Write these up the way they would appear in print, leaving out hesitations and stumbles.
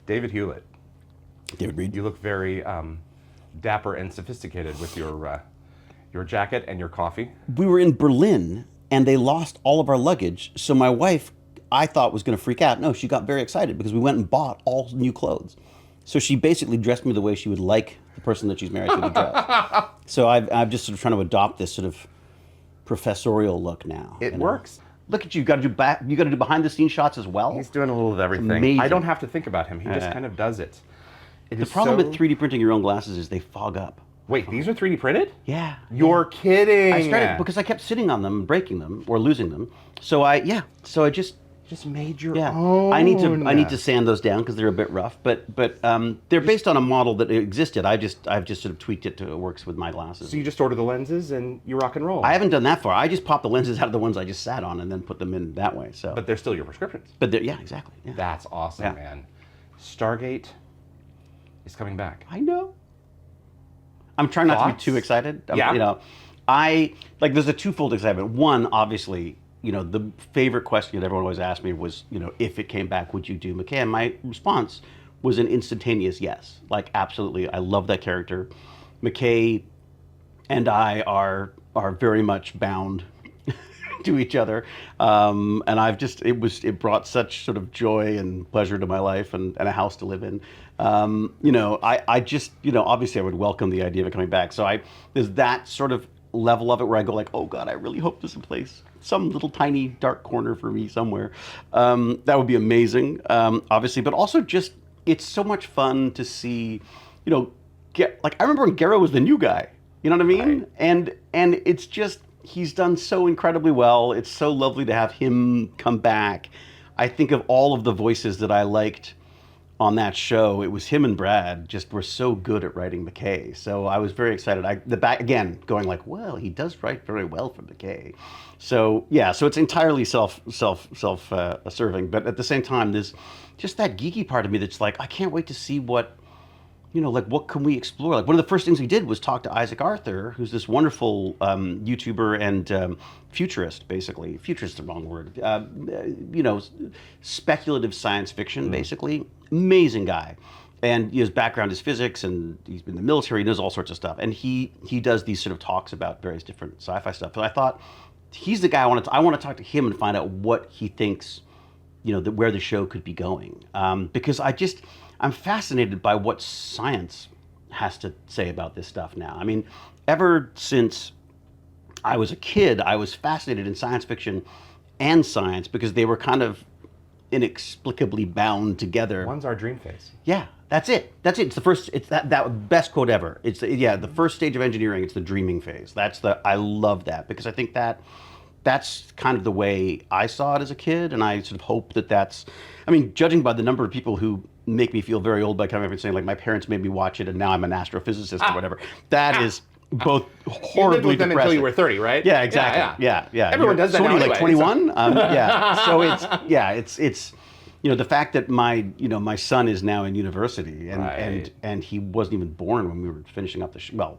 David Hewlett. David Reed. You look very dapper and sophisticated with your jacket and your coffee. We were in Berlin, and they lost all of our luggage. So my wife, I thought, was going to freak out. No, she got very excited because we went and bought all new clothes. So she basically dressed me the way she would like the person that she's married to dress. So I'm just sort of trying to adopt this sort of professorial look now. It works. Look at you. You got to do behind the scenes shots as well. He's doing a little of everything. Amazing. I don't have to think about him. He just kind of does it. The problem with 3D printing your own glasses is they fog up. Wait, these are 3D printed? Yeah. You're kidding. I started because I kept sitting on them and breaking them or losing them. So I just made your own. I need to sand those down because they're a bit rough. But they're based on a model that existed. I've just sort of tweaked it to it works with my glasses. So you just order the lenses and you rock and roll. I haven't done that far. I just popped the lenses out of the ones I just sat on and then put them in that way. So. But they're still your prescriptions. But yeah, exactly. Yeah. That's awesome, man. Stargate is coming back. I know. I'm trying not to be too excited. Yeah. You know, there's a twofold excitement. One, obviously, you know, the favorite question that everyone always asked me was, you know, if it came back, would you do McKay? And my response was an instantaneous yes. Like, absolutely. I love that character. McKay and I are very much bound to each other. And it brought such sort of joy and pleasure to my life and a house to live in. You know, I just, you know, obviously I would welcome the idea of it coming back. So there's that sort of level of it where I go like, oh God, I really hope there's a place, some little tiny dark corner for me somewhere. That would be amazing, obviously, but also just, it's so much fun to see, you know, I remember when Gero was the new guy, you know what I mean? Right. And it's just, he's done so incredibly well. It's so lovely to have him come back. I think of all of the voices that I liked on that show, it was him and Brad just were so good at writing McKay. So I was very excited. Again, going like, well, he does write very well for McKay. So yeah, so it's entirely self-serving, but at the same time, there's just that geeky part of me that's like, I can't wait to see what, you know, like what can we explore? Like one of the first things we did was talk to Isaac Arthur, who's this wonderful YouTuber and futurist, basically. Futurist is the wrong word. You know, speculative science fiction, basically. Amazing guy. And his background is physics, and he's been in the military, he knows all sorts of stuff. And he does these sort of talks about various different sci-fi stuff. But I thought, he's the guy I want to talk to him and find out what he thinks, you know, where the show could be going. Because I'm fascinated by what science has to say about this stuff now. I mean, ever since I was a kid, I was fascinated in science fiction and science because they were kind of inexplicably bound together. One's our dream phase. Yeah, that's it. It's the first. It's that best quote ever. It's the first stage of engineering. It's the dreaming phase. I love that because I think that's kind of the way I saw it as a kid, and I sort of hope that's. I mean, judging by the number of people who make me feel very old by coming up and saying like my parents made me watch it and now I'm an astrophysicist or whatever. That is both horribly you lived with them depressing. Until you were 30, right? Yeah, exactly. Yeah. Everyone does that now anyway, like 21? Yeah. So it's you know, the fact that my son is now in university and he wasn't even born when we were finishing up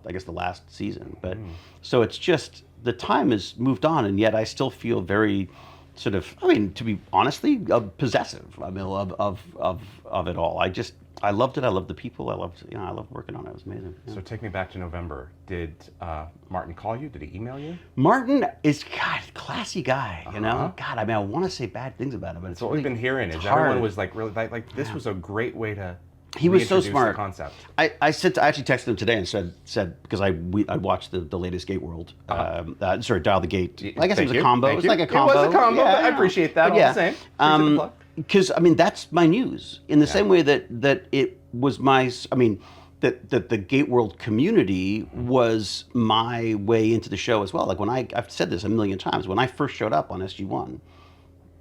I guess the last season. But so it's just the time has moved on, and yet I still feel very sort of, I mean, to be honestly, possessive. I mean, of it all. I loved it. I loved the people. I loved working on it. It was amazing. Yeah. So take me back to November. Did Martin call you? Did he email you? Martin is, God, classy guy. You know, God. I mean, I want to say bad things about him, but it's what we've been hearing is hard. Everyone was like, really, like this was a great way to. He was so smart. The concept. I actually texted him today and said because I watched the latest Gate World. Dial the Gate. I guess it was a combo. It was like a combo. It was a combo. Yeah, I appreciate that. All the same. Because I mean that's my news in the same way that it was my. I mean that the Gate World community was my way into the show as well. Like when I've said this a million times. When I first showed up on SG1.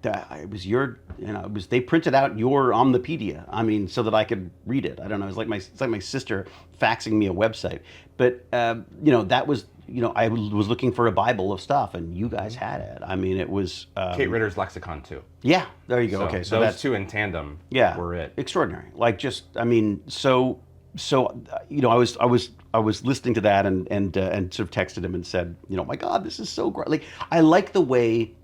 It was they printed out your Omnipedia. I mean, so that I could read it. I don't know. It's like my sister faxing me a website. But you know, that was, you know, I was looking for a Bible of stuff, and you guys had it. I mean, it was Kate Ritter's lexicon too. Yeah, there you go. So, okay, so those two in tandem. Were it extraordinary? Like just, I mean, so you know, I was listening to that and sort of texted him and said, you know, my God, this is so great. Like I like the way.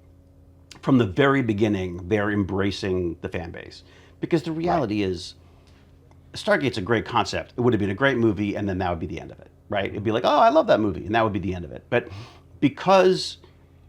From the very beginning, they're embracing the fan base. Because the reality is, Stargate's a great concept. It would have been a great movie, and then that would be the end of it, right? It'd be like, oh, I love that movie, and that would be the end of it. But because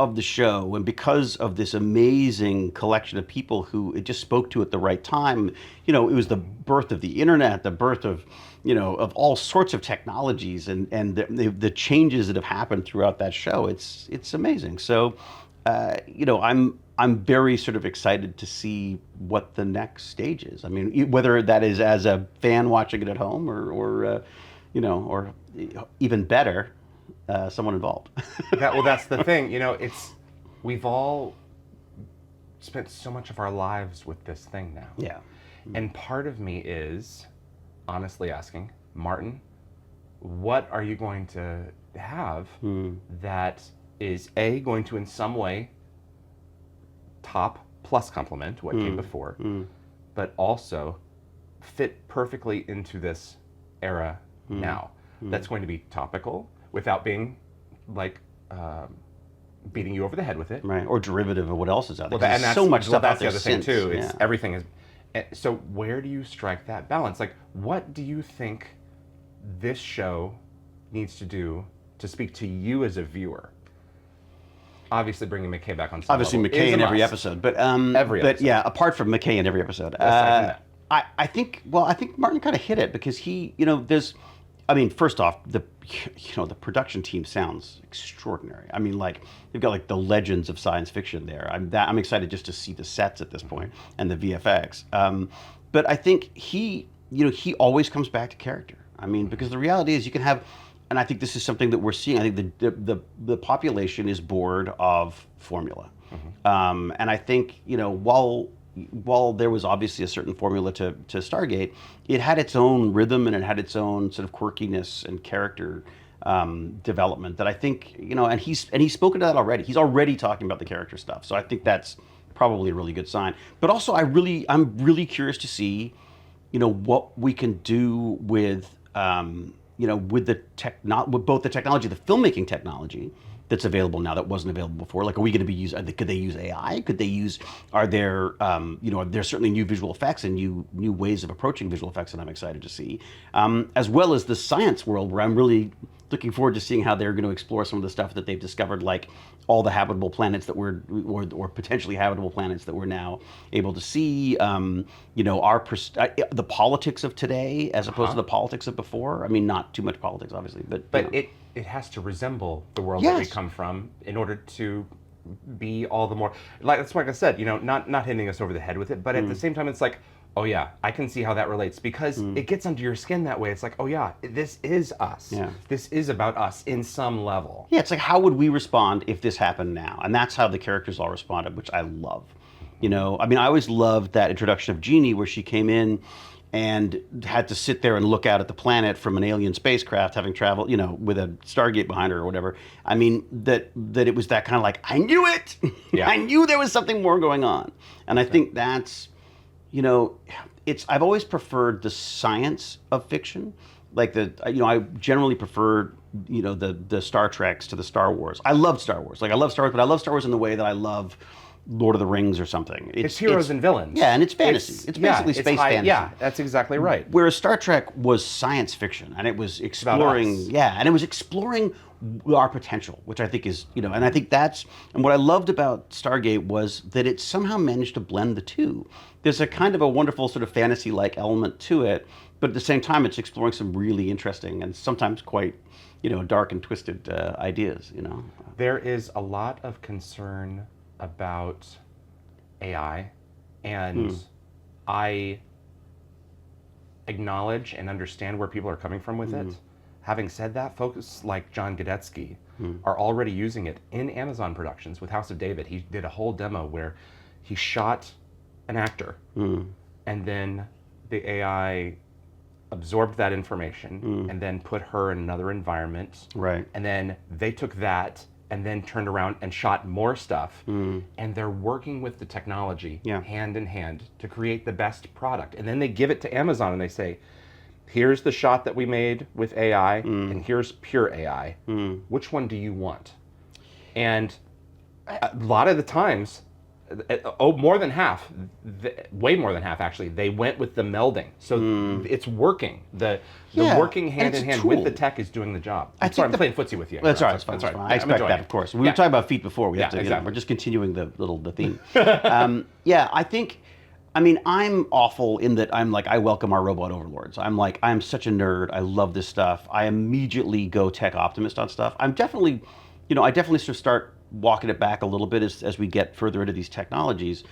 of the show and because of this amazing collection of people who it just spoke to at the right time, it was the birth of the internet, the birth of, of all sorts of technologies, and the changes that have happened throughout that show. It's amazing. So, I'm very sort of excited to see what the next stage is. I mean, whether that is as a fan watching it at home or even better, someone involved. That's the thing. We've all spent so much of our lives with this thing now. Yeah. And part of me is honestly asking, Martin, what are you going to have that is going to in some way top plus complement what came before, but also fit perfectly into this era now, that's going to be topical without being like beating you over the head with it, right? Or derivative of what else is out there. And there's so much stuff that's out there the other thing since. too. It's Yeah. everything is. So where do you strike that balance? Like, what do you think this show needs to do to speak to you as a viewer? Obviously, bringing McKay back on some Obviously, level McKay is a in every must. episode, but Every but episode. yeah, apart from McKay in every episode, Aside from that. I think Martin kind of hit it because he, there's, I mean, first off, the production team sounds extraordinary. I mean, like you've got like the legends of science fiction there. I'm excited just to see the sets at this point and the VFX. But I think he always comes back to character. I mean, because the reality is you can have, and I think this is something that we're seeing. I think the population is bored of formula, and I think while there was obviously a certain formula to Stargate, it had its own rhythm and it had its own sort of quirkiness and character development that I think, and he's spoken to that already. He's already talking about the character stuff. So I think that's probably a really good sign. But also I'm really curious to see, what we can do with, with with both the technology, the filmmaking technology that's available now that wasn't available before. Like, are we going to be could they use AI? Could they use, are there certainly new visual effects and new ways of approaching visual effects that I'm excited to see, as well as the science world where I'm really looking forward to seeing how they're going to explore some of the stuff that they've discovered, like all the habitable planets that or potentially habitable planets that we're now able to see, the politics of today as opposed to the politics of before. I mean, not too much politics, obviously, but it has to resemble the world that we Yes. come from in order to be all the more that's like I said, not hitting us over the head with it, but at the same time it's like, oh yeah, I can see how that relates because it gets under your skin that way. It's like, oh yeah, this is us. Yeah. This is about us in some level. Yeah, it's like, how would we respond if this happened now? And that's how the characters all responded, which I love. I mean, I always loved that introduction of Jeannie where she came in and had to sit there and look out at the planet from an alien spacecraft, having traveled, with a Stargate behind her or whatever. I mean, that it was that kind of like, I knew it! Yeah. I knew there was something more going on. And I think that's, I've always preferred the science of fiction. Like I generally prefer, the Star Treks to the Star Wars. I love Star Wars. Like, I love Star Wars, but I love Star Wars in the way that I love Lord of the Rings or something. It's heroes and villains. Yeah, and it's fantasy. It's basically space fantasy. Yeah, that's exactly right. Whereas Star Trek was science fiction, and it was exploring, us. and it was exploring our potential, which I think is, and I think and what I loved about Stargate was that it somehow managed to blend the two. There's a kind of a wonderful sort of fantasy-like element to it, but at the same time, it's exploring some really interesting and sometimes quite, dark and twisted ideas. There is a lot of concern about AI, and I acknowledge and understand where people are coming from with it. Having said that, folks like John Godetsky are already using it in Amazon productions with House of David. He did a whole demo where he shot an actor, and then the AI absorbed that information and then put her in another environment. Right. And then they took that and then turned around and shot more stuff. And they're working with the technology hand in hand to create the best product. And then they give it to Amazon and they say, here's the shot that we made with AI and here's pure AI. Which one do you want? And a lot of the times, more than half, way more than half actually, they went with the melding. So it's working. The working hand in hand with the tech is doing the job. I'm sorry, I'm playing footsie with you. That's all right. It's fine. It's fine. I expect that, of course. We were talking about feet before. We have to. Exactly. We're just continuing the theme. I think. I mean, I'm awful in that I'm like, I welcome our robot overlords. I'm such a nerd. I love this stuff. I immediately go tech optimist on stuff. I'm definitely, I definitely sort of start walking it back a little bit as we get further into these technologies.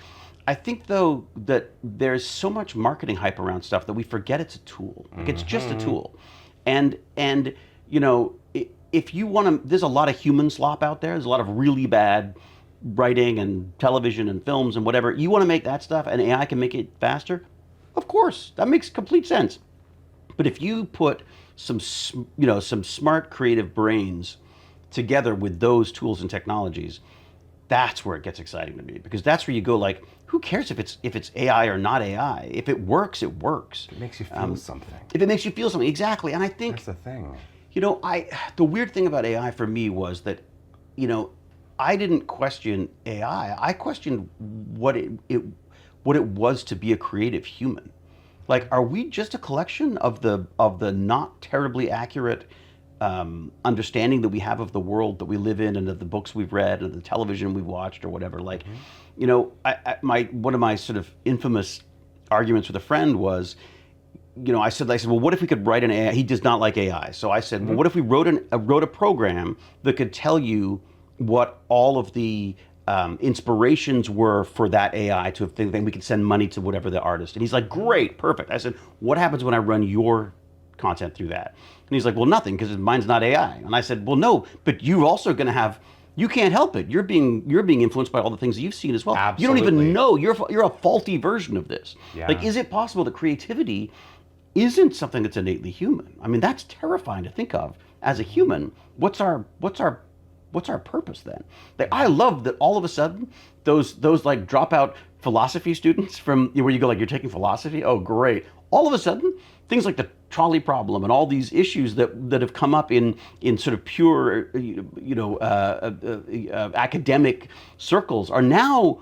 I think, though, that there's so much marketing hype around stuff that we forget it's a tool. Like, it's just a tool. And if you want to, there's a lot of human slop out there. There's a lot of really bad writing and television and films and whatever. You want to make that stuff and AI can make it faster? Of course, that makes complete sense. But if you put some smart creative brains together with those tools and technologies, that's where it gets exciting to me, because that's where you go like, who cares if it's AI or not AI? If it works, it works. It makes you feel something. If it makes you feel something, exactly. And I think that's the thing. The weird thing about AI for me was that, I didn't question AI. I questioned what it was to be a creative human. Like, are we just a collection of the not terribly accurate understanding that we have of the world that we live in and of the books we've read and the television we've watched or whatever? Like, one of my sort of infamous arguments with a friend was, I said, well, what if we could write an AI? He does not like AI. So I said, well, what if we wrote a program that could tell you what all of the inspirations were for that AI to think, then we could send money to whatever the artist. And he's like, great, perfect. I said, what happens when I run your content through that? And he's like, well, nothing, because mine's not AI. And I said, well, no, but you're also going to have, you can't help it. You're being influenced by all the things that you've seen as well. Absolutely. You don't even know. You're a faulty version of this. Yeah. Like, is it possible that creativity isn't something that's innately human? I mean, that's terrifying to think of. As a human, what's our purpose then? Like, I love that all of a sudden those like dropout philosophy students from where you go like, you're taking philosophy? Oh, great. All of a sudden, things like the trolley problem and all these issues that have come up in sort of pure academic circles are now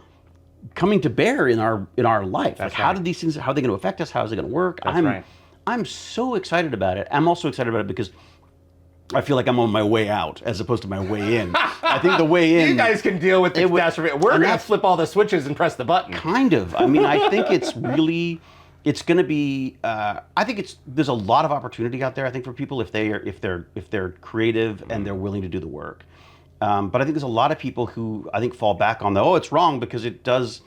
coming to bear in our life. That's like, right. how are they going to affect us? How is it going to work? That's right. I'm so excited about it. I'm also excited about it because I feel like I'm on my way out as opposed to my way in. I think the way in... You guys can deal with the catastrophe. We're going to flip all the switches and press the button. Kind of. I mean, I think it's really... It's going to be... I think there's a lot of opportunity out there, I think, for people if they're creative and they're willing to do the work. But I think there's a lot of people who, I think, fall back on it's wrong because it does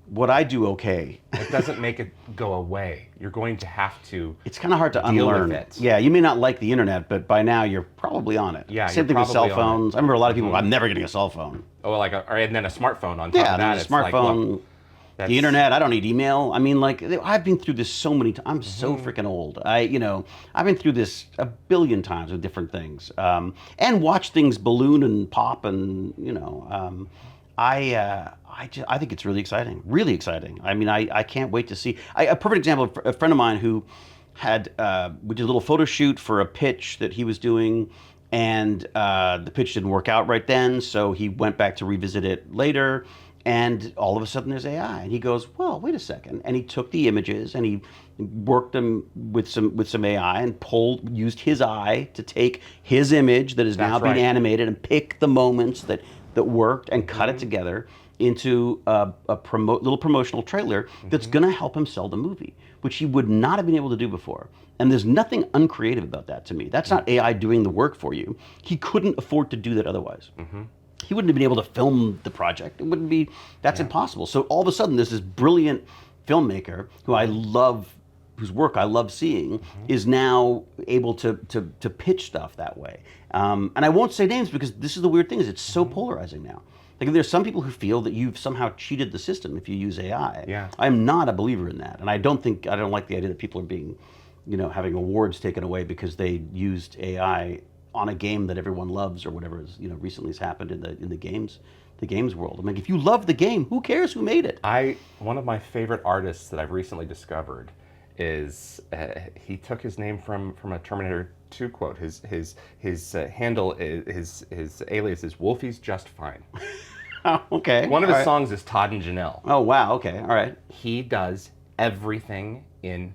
what I do okay. It doesn't make it go away. You're going to have to. It's kind of hard to deal unlearn with it. Yeah, you may not like the internet, but by now you're probably on it. Yeah, same thing with cell phones. I remember a lot of people. I'm never getting a cell phone. Oh, and then a smartphone on top of that. Yeah, a smartphone. Like, the internet. I don't need email. I mean, like, I've been through this so many times. I'm so freaking old. I've been through this a billion times with different things, and watch things balloon and pop, and I think it's really exciting. Really exciting. I mean, I can't wait to see. A perfect example, a friend of mine who we did a little photo shoot for a pitch that he was doing, and the pitch didn't work out right then, so he went back to revisit it later, and all of a sudden there's AI, and he goes, well, wait a second, and he took the images and he worked them with some AI and used his eye to take his image that is now being animated and pick the moments that worked and cut it together into a little promotional trailer that's going to help him sell the movie, which he would not have been able to do before. And there's nothing uncreative about that to me. That's not AI doing the work for you. He couldn't afford to do that otherwise. He wouldn't have been able to film the project. It wouldn't be, that's impossible. So all of a sudden, there's this brilliant filmmaker who I love, whose work I love seeing, is now able to pitch stuff that way. And I won't say names because this is the weird thing, is it's so polarizing now. Like, there's some people who feel that you've somehow cheated the system if you use AI. Yeah. I'm not a believer in that. And I don't like the idea that people are being, having awards taken away because they used AI on a game that everyone loves or whatever is, recently has happened in the games world. I mean, if you love the game, who cares who made it? One of my favorite artists that I've recently discovered is he took his name from a Terminator 2 quote. His handle is his alias is Wolfie's Just Fine. Okay. One of all his right. songs is Todd and Janelle. Oh wow. Okay. All right. He does everything in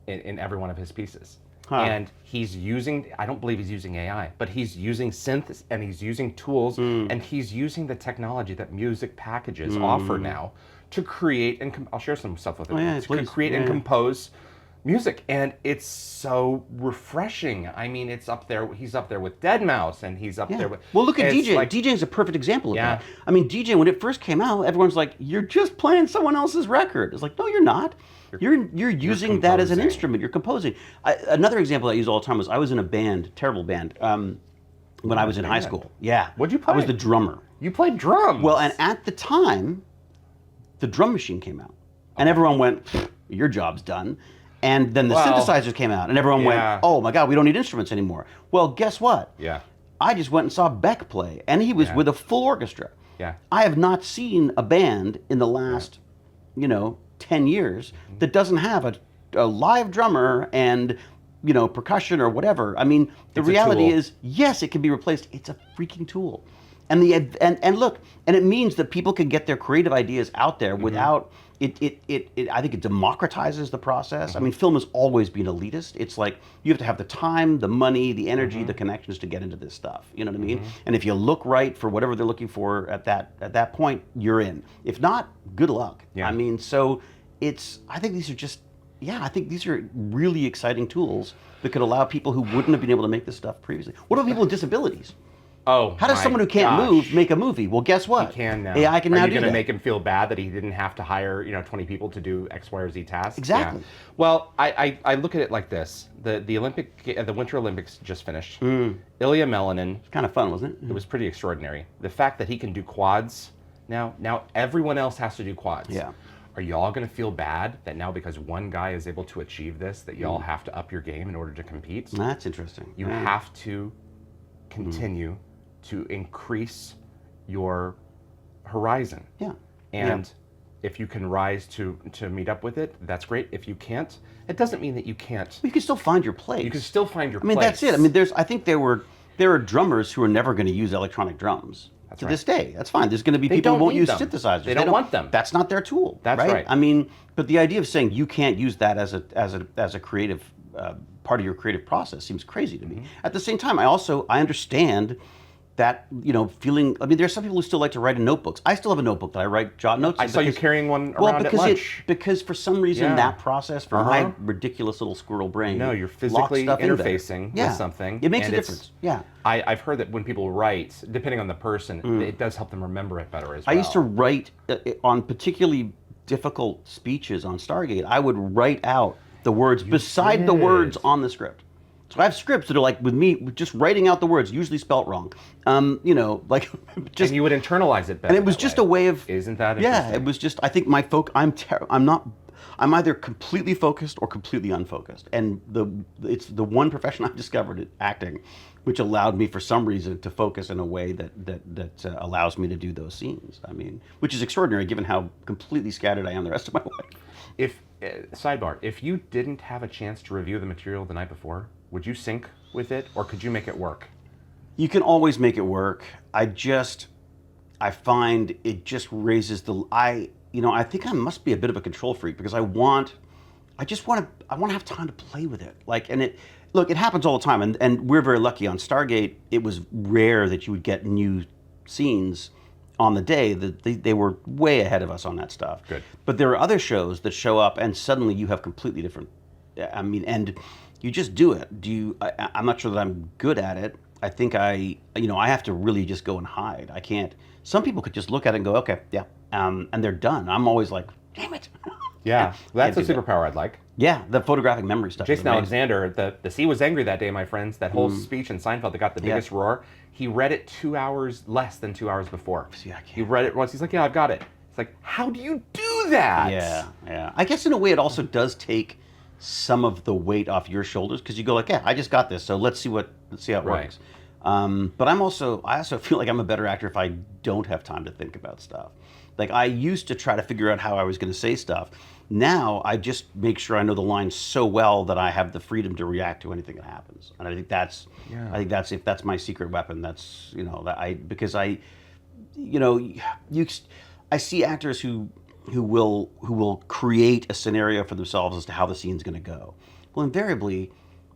every one of his pieces. Huh. And he's using, I don't believe he's using AI, but he's using synths and he's using tools and he's using the technology that music packages offer now to create and I'll share some stuff with it. yeah, to please. create and compose music, and it's so refreshing. I mean, it's up there. He's up there with Deadmau5, and he's up there with. Well, look at it's DJ. like- DJ is a perfect example of Yeah. that. I mean, DJ, when it first came out, everyone's like, "You're just playing someone else's record." It's like, no, you're not. You're using that as an composing. instrument. You're composing. Another example I use all the time was I was in a band, terrible band, when I was in high band. school. Yeah. What'd you play? I was the drummer. You played drums. Well, and at the time, the drum machine came out, and everyone went, "Your job's done." And then the synthesizers came out, and everyone went, "Oh my God, we don't need instruments anymore." Well, guess what? Yeah. I just went and saw Beck play, and he was with a full orchestra. Yeah. I have not seen a band in the last, 10 years that doesn't have a live drummer and, percussion or whatever. I mean, the It's a reality tool. is, yes, it can be replaced. It's a freaking tool. And and look, and it means that people can get their creative ideas out there without it. I think it democratizes the process. I mean, film has always been elitist. It's like you have to have the time, the money, the energy, the connections to get into this stuff. You know what I mean? And if you look right for whatever they're looking for at that point, you're in. If not, good luck. Yeah. I mean, so I think these are just. Yeah, I think these are really exciting tools that could allow people who wouldn't have been able to make this stuff previously. What about people with disabilities? Oh, How does my someone who can't gosh. move make a movie? Well, guess what? He can now. AI can Are now you do going to that. make him feel bad that he didn't have to hire 20 people to do X, Y, or Z tasks? Exactly. Yeah. Well, I look at it like this: the Winter Olympics just finished. Ilya Melinin. Kind of fun, wasn't it? It was pretty extraordinary. The fact that he can do quads now everyone else has to do quads. Yeah. Are y'all going to feel bad that now because one guy is able to achieve this, that y'all have to up your game in order to compete? That's interesting. You have to continue to increase your horizon. Yeah. And if you can rise to meet up with it, that's great. If you can't, it doesn't mean that you can't. Well, you can still find your place. You can still find your I mean, place. that's it. I mean, I think there are drummers who are never going to use electronic drums. To this day, that's fine. There's going to be people who don't won't need use them. synthesizers. They don't want them. That's not their tool. That's right. I mean, but the idea of saying you can't use that as a creative part of your creative process seems crazy to me. At the same time, I understand that feeling. I mean, there are some people who still like to write in notebooks. I still have a notebook that I write jot notes. I in saw you because- carrying one well, around at because lunch. because for some reason Yeah. that process for my ridiculous little squirrel brain. No, you're locks physically stuff in there. interfacing with something. It makes and a it's- difference. Yeah. I've heard that when people write, depending on the person, it does help them remember it better as well. I used to write on particularly difficult speeches on Stargate. I would write out the words beside the words on the script. So I have scripts that are like with me just writing out the words, usually spelt wrong. Like just and you would internalize it better. and it was that just way. a way of Isn't that yeah. interesting? It was just I think my I'm either completely focused or completely unfocused, and it's the one profession I've discovered, acting, which allowed me for some reason to focus in a way that allows me to do those scenes. I mean, which is extraordinary given how completely scattered I am the rest of my life. If sidebar, if you didn't have a chance to review the material the night before, would you sync with it, or could you make it work? You can always make it work. I find it just raises I think I must be a bit of a control freak because I want to have time to play with it. It happens all the time, and we're very lucky on Stargate. It was rare that you would get new scenes on the day. That they were way ahead of us on that stuff. Good. But there are other shows that show up, and suddenly you have completely different. I mean, and you just do it. I'm not sure that I'm good at it. I think I have to really just go and hide. I can't. Some people could just look at it and go, okay, yeah, and they're done. I'm always like, damn it. Yeah, that's a Can't do that. superpower I'd like. Yeah, the photographic memory stuff. is Jason amazing. Alexander, the sea was angry that day, my friends. That whole speech in Seinfeld that got the biggest roar. He read it less than 2 hours before. See, I can't. He read it once. He's like, "Yeah, I've got it." It's like, how do you do that? Yeah. I guess in a way it also does take some of the weight off your shoulders because you go like, yeah, I just got this, so let's see how it Right. works. But I also feel like I'm a better actor if I don't have time to think about stuff. Like I used to try to figure out how I was going to say stuff. Now I just make sure I know the lines so well that I have the freedom to react to anything that happens. And I think that's if that's my secret weapon. That's because I see actors who will create a scenario for themselves as to how the scene's going to go. Well, invariably,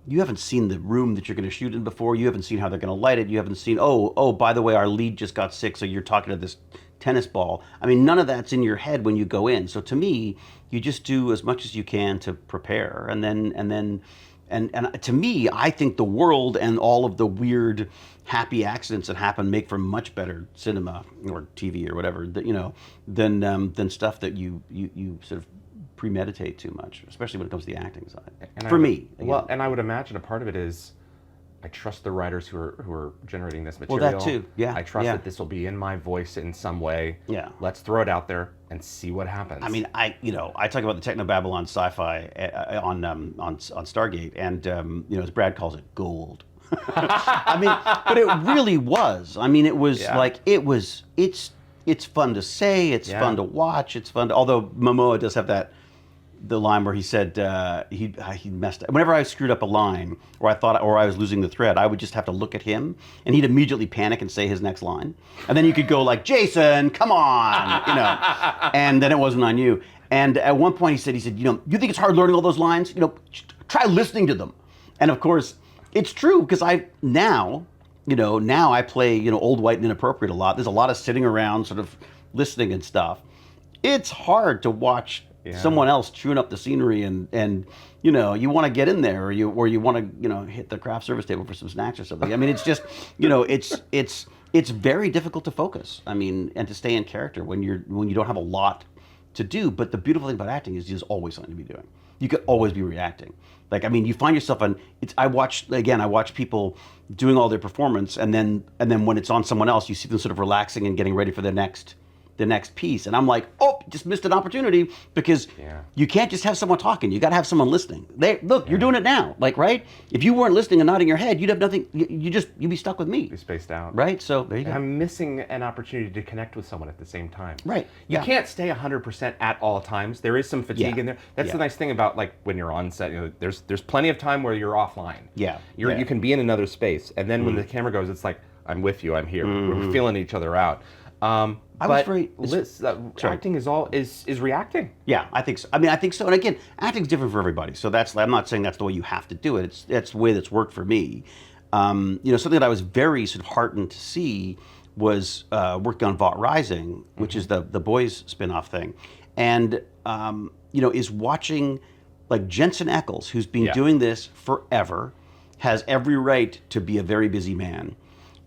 you haven't seen the room that you're going to shoot in before. You haven't seen how they're going to light it. You haven't seen, oh, by the way, our lead just got sick, so you're talking to this tennis ball. I mean, none of that's in your head when you go in. So to me, you just do as much as you can to prepare, and to me, I think the world and all of the weird, happy accidents that happen make for much better cinema or TV or whatever, than stuff that you sort of premeditate too much, especially when it comes to the acting side. And for me, well, and I would imagine a part of it is, I trust the writers who are generating this material. Well, that too, yeah. I trust that this will be in my voice in some way. Yeah. Let's throw it out there and see what happens. I mean, I talk about the Technobabble on sci-fi on Stargate, and as Brad calls it, gold. I mean, but it really was. I mean, it was like it's fun to say, it's fun to watch, it's fun to, although Momoa does have the line where he said he messed up. Whenever I screwed up a line or I was losing the thread, I would just have to look at him and he'd immediately panic and say his next line. And then you could go like, Jason, come on, and then it wasn't on you. And at one point he said, you think it's hard learning all those lines? Try listening to them. And of course, it's true, because now I play, old, white, and inappropriate a lot. There's a lot of sitting around sort of listening and stuff. It's hard to watch someone else chewing up the scenery and you want to get in there, or you want to hit the craft service table for some snacks or something. I mean, it's just it's very difficult to focus. I mean, and to stay in character when you don't have a lot to do. But the beautiful thing about acting is there's always something to be doing. You could always be reacting. Like, I mean, you find yourself on. I watch people doing all their performance, and then when it's on someone else, you see them sort of relaxing and getting ready for the next piece, and I'm like, oh, just missed an opportunity, because you can't just have someone talking. You got to have someone listening. You're doing it now, like, right? If you weren't listening and nodding your head, you'd have nothing. You'd be stuck with me. Be spaced out, right? So there you go. I'm missing an opportunity to connect with someone at the same time. Right. You can't stay 100% at all times. There is some fatigue in there. That's the nice thing about, like, when you're on set. There's plenty of time where you're offline. Yeah. You can be in another space, and then when the camera goes, it's like, I'm with you. I'm here. We're feeling each other out. Acting is reacting. Yeah, I think so. I mean, I think so. And again, acting's different for everybody. So I'm not saying that's the way you have to do it. That's the way that's worked for me. Something that I was very sort of heartened to see was working on Vought Rising, which is the boys spin-off thing, and is watching like Jensen Ackles, who's been doing this forever, has every right to be a very busy man,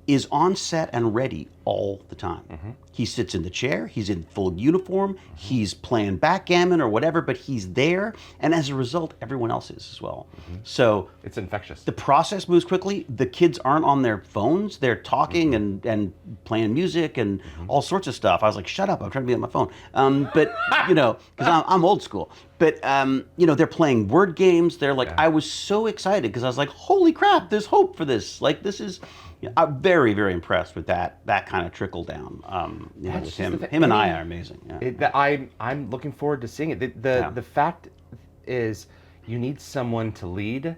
is on set and ready all the time. He sits in the chair, he's in full uniform, he's playing backgammon or whatever, but he's there, and as a result, everyone else is as well. So it's infectious. The process moves quickly. The kids aren't on their phones, they're talking and playing music and all sorts of stuff. I was like, shut up, I'm trying to be on my phone. But, because I'm old school. But, they're playing word games. They're like, I was so excited because I was like, holy crap, there's hope for this. Like, this is... I'm very, very impressed with that kind of trickle down. With him, him and I are amazing. I'm looking forward to seeing it. The fact is, you need someone to lead.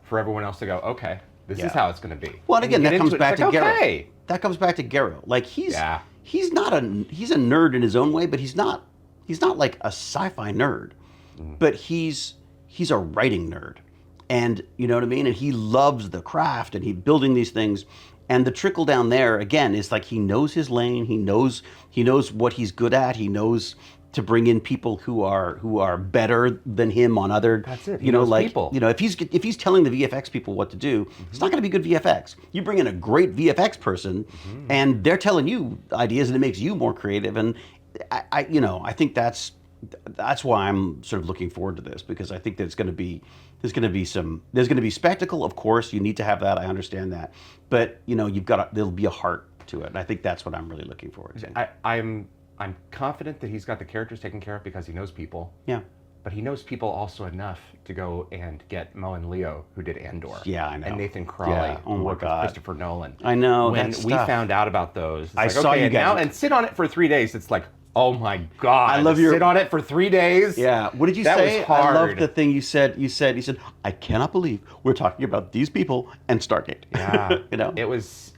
For everyone else to go, okay, this is how it's going to be. Well, and again, that comes back to Gero. That comes back to Gero. Like he's a nerd in his own way, but he's not like a sci-fi nerd, but he's a writing nerd. And you know what I mean? And he loves the craft and he's building these things. And the trickle down there, again, is like he knows his lane. He knows what he's good at. He knows to bring in people who are better than him on other. That's it. He knows people. If he's telling the VFX people what to do, it's not going to be good VFX. You bring in a great VFX person, and they're telling you ideas, and it makes you more creative. And I think that's why I'm sort of looking forward to this, because I think that there's going to be spectacle. Of course, you need to have that. I understand that, but there'll be a heart to it, and I think that's what I'm really looking forward to. I'm confident that he's got the characters taken care of because he knows people. Yeah. But he knows people also enough to go and get Mo and Leo, who did Andor. Yeah, I know. And Nathan Crowley, who worked with Christopher Nolan. I know. When we found out about those, I saw you guys. and sit on it for 3 days. It's like, oh my God! I love sit on it for 3 days. Yeah. What did you say? That was hard. I love the thing you said. You said, I cannot believe we're talking about these people and Stargate. Yeah. It was.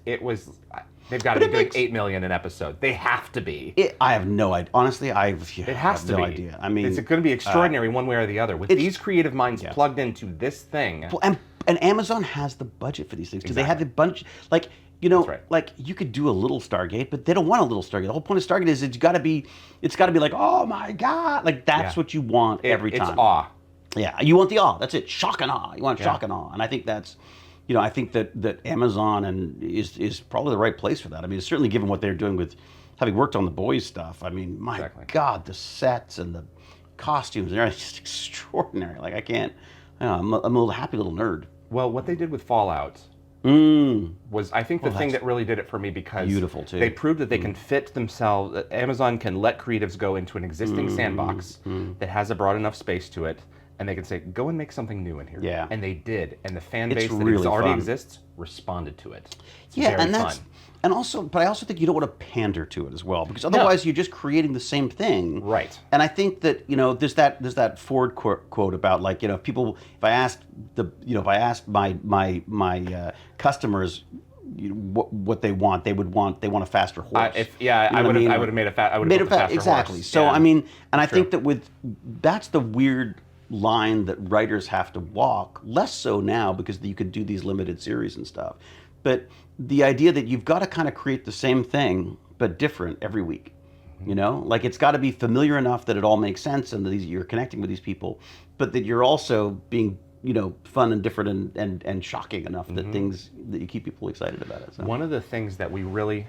They've got to be doing 8 million an episode. They have to be. I have no idea. Honestly, It has have to no be. idea. I mean, it's going to be extraordinary one way or the other. With these creative minds plugged into this thing. Well, and Amazon has the budget for these things because they have a bunch. Like like you could do a little Stargate, but they don't want a little Stargate. The whole point of Stargate is it's got to be like, oh my god, like that's what you want every time. It's awe. Yeah, you want the awe. That's it. Shock and awe. You want shock and awe, and I think that's. I think that Amazon is probably the right place for that. I mean, certainly given what they're doing with having worked on the boys stuff. I mean, my God, the sets and the costumes and everything, just extraordinary. Like I can't. I'm a little happy little nerd. Well, what they did with Fallout was, I think, the thing that really did it for me because beautiful too. They proved that they can fit themselves. Amazon can let creatives go into an existing sandbox that has a broad enough space to it. And they can say, go and make something new in here. Yeah. And they did. And the fan base really that already fun. exists responded to it. It's Yeah, very and that's fun. and also, but I also think you don't want to pander to it as well, because otherwise you're just creating the same thing. Right. And I think that there's that Ford quote about like if I asked my customers what they want a faster horse. I would have made a faster exactly. horse. So yeah. I mean, and I think that that's the weird line that writers have to walk, less so now because you could do these limited series and stuff, but the idea that you've got to kind of create the same thing but different every week, like it's got to be familiar enough that it all makes sense and that you're connecting with these people, but that you're also being fun and different and shocking enough that you keep people excited about it. So. One of the things that we really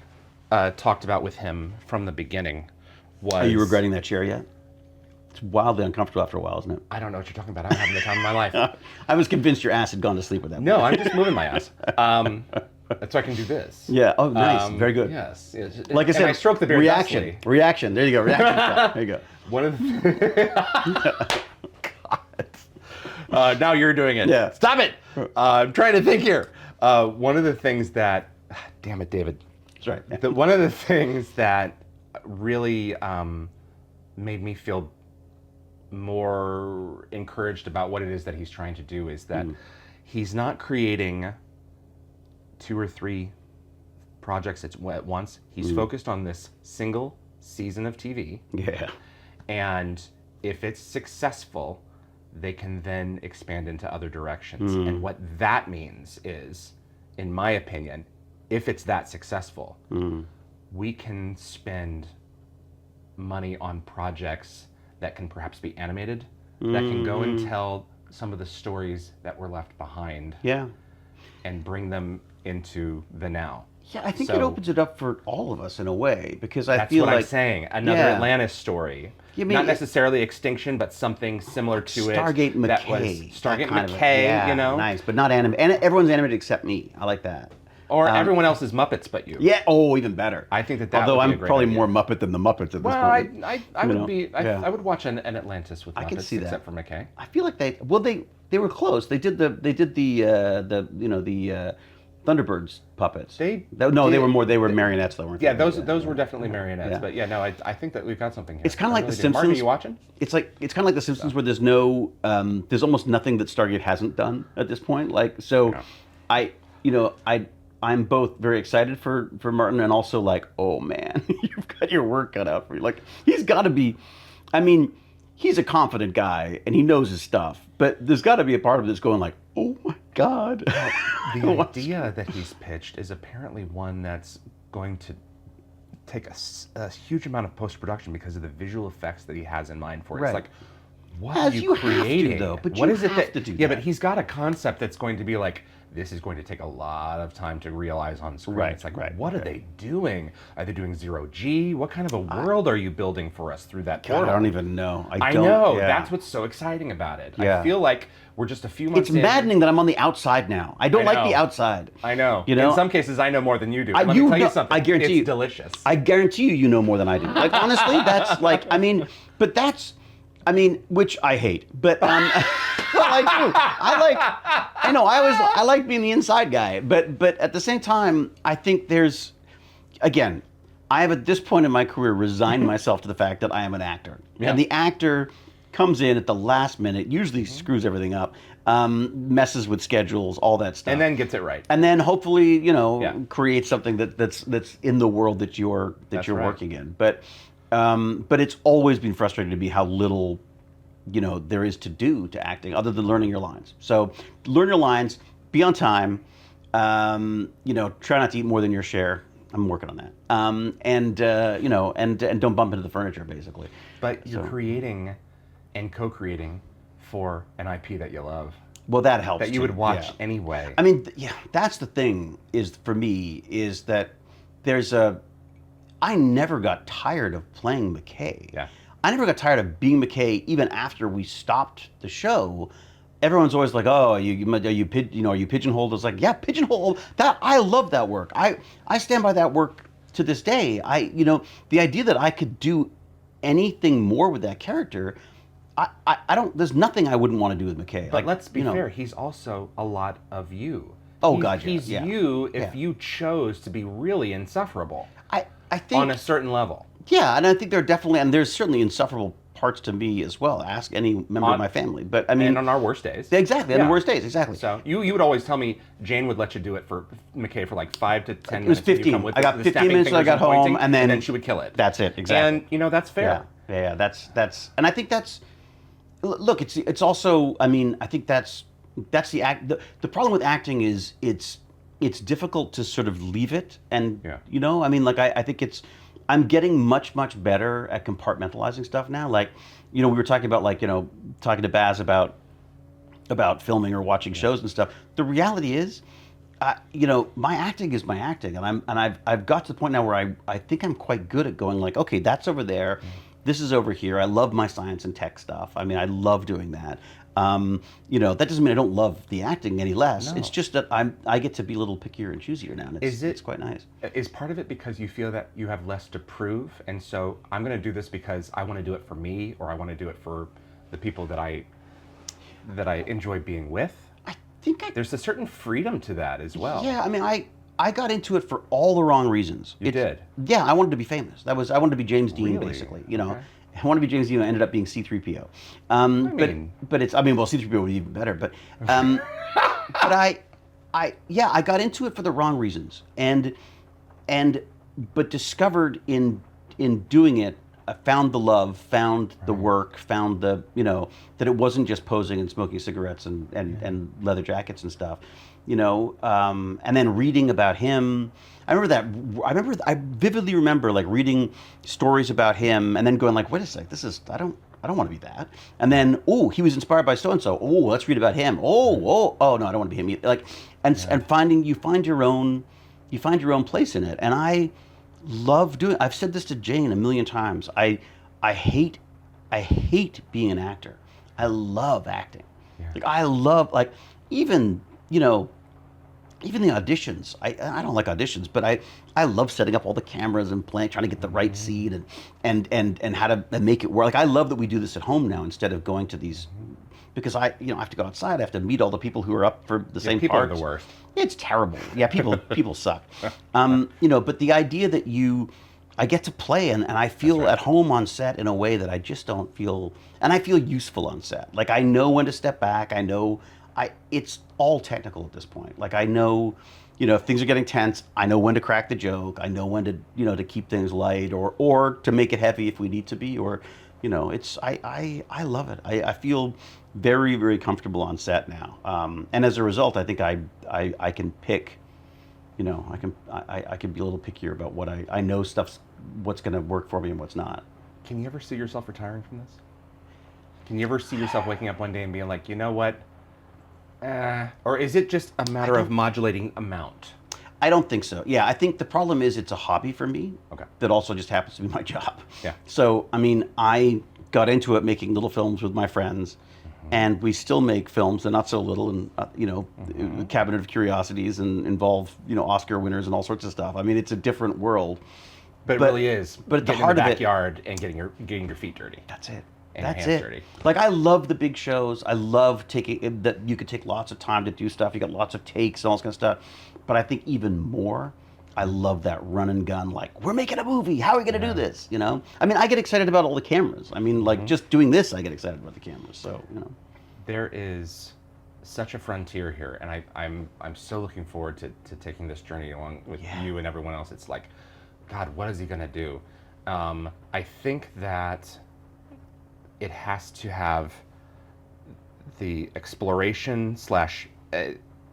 talked about with him from the beginning was... Are you regretting that chair yet? It's wildly uncomfortable after a while, isn't it? I don't know what you're talking about. I'm having the time of my life. I was convinced your ass had gone to sleep with that. No, I'm just moving my ass. So I can do this. Yeah. Oh, nice. Very good. Yes. Like I said, I stroke the beard. Reaction. Reaction. There you go. Reaction shot. There you go. One of the... God. Now you're doing it. Yeah. Stop it. I'm trying to think here. One of the things that... Damn it, David. That's right. One of the things that really made me feel more encouraged about what it is that he's trying to do is that he's not creating 2 or 3 projects at once. He's focused on this single season of TV. Yeah. And if it's successful, they can then expand into other directions. And what that means is, in my opinion, if it's that successful, we can spend money on projects that can perhaps be animated, that can go and tell some of the stories that were left behind. Yeah. And bring them into the now. Yeah, I think it opens it up for all of us in a way, because I That's feel what like... I'm saying. Another Atlantis story. Not necessarily extinction, but something similar to Stargate it. McKay. That was Stargate McKay, Nice, but not animated. And everyone's animated except me. I like that. Or everyone else is Muppets but you. Yeah. Oh, even better. I think that Although would be I'm a great probably idea. more Muppet than the Muppets at this point. I would watch an Atlantis with Muppets, I can see that. except for McKay. I feel like they were close. They did the Thunderbirds puppets. They were marionettes though, weren't they? Yeah, those were definitely marionettes. But yeah, no, I think that we've got something here. It's kind of like The Simpsons. Mark, are you watching? It's kind of like The Simpsons, where there's no, there's almost nothing that Stargate hasn't done at this point. Like, so, I'm both very excited for Martin and also like, oh man, you've got your work cut out for you. Like, he's got to be, I mean, he's a confident guy and he knows his stuff, but there's got to be a part of it that's going like, oh my God. The idea that he's pitched is apparently one that's going to take a huge amount of post-production because of the visual effects that he has in mind for it. Right. It's like, what are you creating? Have to, though. But what you is it have that, to do yeah, that. but he's got a concept that's going to be like, this is going to take a lot of time to realize on screen. Right, it's like, right, what are they doing? Are they doing 0G? What kind of a world are you building for us through that portal? God, I don't even know. I know. Yeah. That's what's so exciting about it. Yeah. I feel like we're just a few months It's in. maddening that I'm on the outside now. I don't like the outside. I know. You know? In some cases, I know more than you do. Let me tell you something. I guarantee it's you. delicious. I guarantee you know more than I do. Like, honestly, that's like, which I hate, but well, I do. I like being the inside guy, but at the same time, I think there's, again, I have at this point in my career resigned myself to the fact that I am an actor, and the actor comes in at the last minute, usually screws everything up, messes with schedules, all that stuff, And then gets it right. and then hopefully Yeah. creates something that's in the world that you're That's right. working in. But it's always been frustrating to me how little there is to do to acting other than learning your lines. So learn your lines, be on time, try not to eat more than your share. I'm working on that. And don't bump into the furniture, basically. But you're creating and co-creating for an IP that you love, Well, that helps. that you too. would watch Yeah. anyway. I mean, that's the thing for me is that I never got tired of playing McKay. Yeah. I never got tired of being McKay even after we stopped the show. Everyone's always like, "Oh, are you pigeonholed?" It's like, "Yeah, pigeonholed." That I love that work. I stand by that work to this day. The idea that I could do anything more with that character, I don't. There's nothing I wouldn't want to do with McKay. But let's be fair, he's also a lot of you. Oh, He's- God, yeah, He's yeah. you if Yeah. you chose to be really insufferable I think on a certain level. Yeah, and I think there's certainly insufferable parts to me as well. Ask any member of my family. But I mean, And on our worst days. exactly, on Yeah. the worst days, exactly. So you would always tell me Jane would let you do it for McKay for like 5 to 10 It was minutes. and you'd 15. come with I got the 15 snapping minutes till I fingers got home, pointing, and then she would kill it. That's it, exactly. And that's fair. Yeah, that's, and I think that's. Look, it's also. I mean, I think that's the act. The problem with acting is it's difficult to sort of leave it, and I mean, like I think I'm getting much better at compartmentalizing stuff now. Like, we were talking about talking to Baz about filming or watching shows and stuff. The reality is, my acting is my acting, and I've got to the point now where I think I'm quite good at going like, okay, that's over there, this is over here. I love my science and tech stuff. I mean, I love doing that. That doesn't mean I don't love the acting any less. No. It's just that I get to be a little pickier and choosier now, and it's quite nice. Is part of it because you feel that you have less to prove, and so I'm going to do this because I want to do it for me, or I want to do it for the people that I enjoy being with? I think There's a certain freedom to that as well. Yeah, I mean, I got into it for all the wrong reasons. You did? Yeah, I wanted to be famous. I wanted to be James Dean, Really? basically. Okay. I wanted to be James Dean. I ended up being C-3PO. mean- But it's. I mean, well, C-3PO would be even better. But but I got into it for the wrong reasons, but discovered in doing it, I found the love, found the work, found the that it wasn't just posing and smoking cigarettes and leather jackets and stuff, and then reading about him. I vividly remember like reading stories about him and then going like, wait a sec, I don't want to be that. And then, he was inspired by so and so. Oh, let's read about him. Oh, no, I don't want to be him either. Like, and you find your own place in it. And I love doing. I've said this to Jane a million times. I hate being an actor. I love acting. Yeah. Like I love even the auditions. I don't like auditions, but I love setting up all the cameras and trying to get the right seat and how to make it work. Like I love that we do this at home now instead of going to these, because I have to go outside. I have to meet all the people who are up for the same people parts. are the worst. It's terrible. Yeah, people suck. But the idea that I get to play and I feel at home on set in a way that I just don't feel, and I feel useful on set. Like I know when to step back. I know it's all technical at this point. Like I know, if things are getting tense, I know when to crack the joke. I know when to, to keep things light or to make it heavy if we need to be, or, I love it. I feel very, very comfortable on set now. And as a result, I think I can pick, I can be a little pickier about what I know what's going to work for me and what's not. Can you ever see yourself retiring from this? Can you ever see yourself waking up one day and being like, you know what? Or is it just a matter of modulating amount? I don't think so. Yeah, I think the problem is it's a hobby for me. Okay. That also just happens to be my job. Yeah. So, I mean, I got into it making little films with my friends, and we still make films. They're not so little, and Cabinet of Curiosities, and involve Oscar winners and all sorts of stuff. I mean, it's a different world. But it really is. But at the getting heart in the of it, backyard and getting your feet dirty. that's it. And That's hands it. dirty. Like I love the big shows. I love taking that you could take lots of time to do stuff. You got lots of takes and all this kind of stuff. But I think even more, I love that run and gun, like, we're making a movie, how are we going to do this, you know? I mean, I get excited about all the cameras. I mean, like, just doing this, I get excited about the cameras, so, you know. There is such a frontier here, and I'm so looking forward to taking this journey along with you and everyone else. It's like, God, what is he going to do? I think that it has to have the exploration slash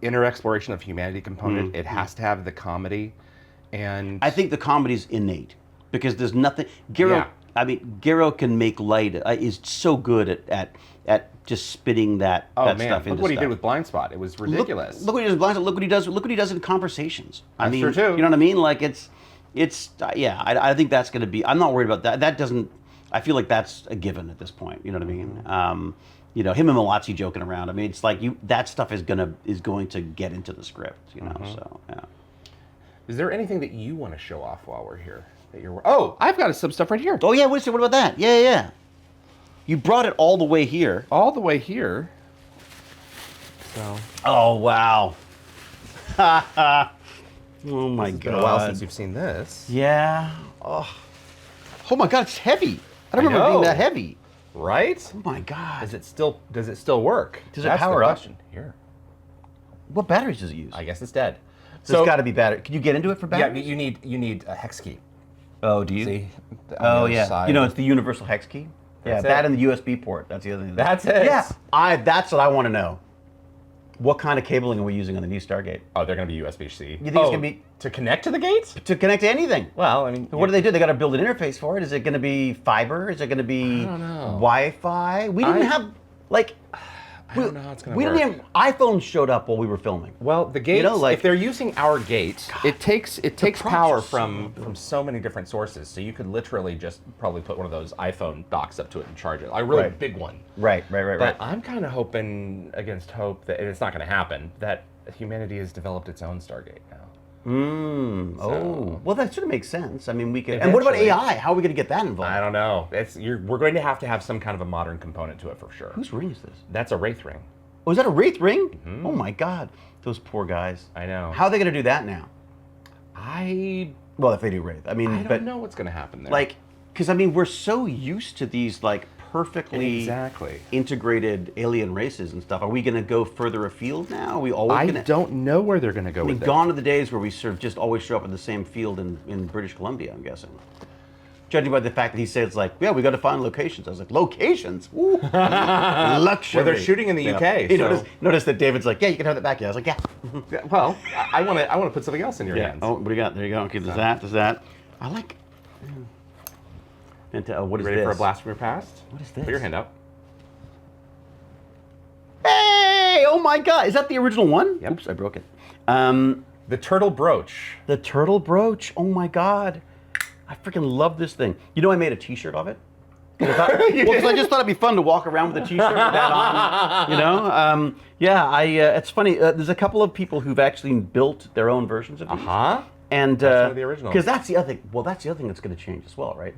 inner exploration of humanity component. It has to have the comedy, and I think the comedy's innate because there's nothing. Gero, I mean, Gero can make light. Is so good at just spitting that stuff into look what he stuff. did with Blind Spot. It was ridiculous. Look what he does. With Blind Spot. Look what he does. Look what he does in conversations. I mean, true, too. You know what I mean? Like it's I think that's going to be. I'm not worried about that. That doesn't. I feel like that's a given at this point. You know what I mean? You know, him and Malazzi joking around. I mean, it's like that stuff is going to get into the script. You know, so yeah. Is there anything that you want to show off while we're here? Oh, I've got some stuff right here. Oh yeah, what about that? Yeah. You brought it all the way here. All the way here. So. Oh wow. Oh my It's god. been a while since you've seen this. Yeah. Oh my god, it's heavy. I don't remember it being that heavy. Right? Oh my god. Does it still work? Does it That's power the up? question. Here. What batteries does it use? I guess it's dead. There's got to be battery. Can you get into it for batteries? Yeah, you need a hex key. Oh, do you? See? Oh yeah. You know, it's the universal hex key. That's that it. and the USB port. That's the other thing. That's it. Yeah. That's what I want to know. What kind of cabling are we using on the new Stargate? Oh, they're going to be USB-C. You think it's going to be to connect to the gates? to connect to anything? Well, I mean, What do they do? They got to build an interface for it. Is it going to be fiber? Is it going to be I don't know. Wi-Fi? We didn't have like. I don't know how it's going to We work. didn't even. iPhones showed up while we were filming. Well, the gates, like- if they're using our gate, it takes project's power so from so many different sources. So you could literally just probably put one of those iPhone docks up to it and charge it. A really Right. big one. Right. But I'm kind of hoping against hope that and it's not going to happen, that humanity has developed its own Stargate now. Oh. Well, that sort of makes sense. I mean, we could. And what about Eventually. AI? How are we going to get that involved? I don't know. We're going to have some kind of a modern component to it for sure. Whose ring is this? That's a Wraith ring. Oh, is that a Wraith ring? Oh my God, those poor guys. I know. How are they going to do that now? I Well, if they do Wraith, I mean, don't know what's going to happen there. like, because I mean, we're so used to these like perfectly Exactly. integrated alien races and stuff. Are we going to go further afield now? Are we always I going to? don't know where they're going to go I mean, with it. gone are the days where we sort of just always show up in the same field in British Columbia. I'm guessing. Judging by the fact that he said it's like, yeah, we got to find locations. I was like, locations? Ooh, luxury. Well, they're shooting in the UK. You So. notice that David's like, yeah, you can have that back. Yeah, I was like, yeah. Yeah, well, I want to put something else in your hands. Oh, what do you got? There you go. Okay, there's that. I like. And what is Ready this? for a blast from your past? What is this? Put your hand up. Hey! Oh my God! Is that the original one? Yep. Oops, I broke it. The turtle brooch. The turtle brooch. Oh my God! I freaking love this thing. You know, I made a T-shirt of it. Because I just thought it'd be fun to walk around with a T-shirt with that on. You know? It's funny. There's a couple of people who've actually built their own versions of these. And That's one of the originals. Because that's the other thing. Well, that's the other thing that's going to change as well, right?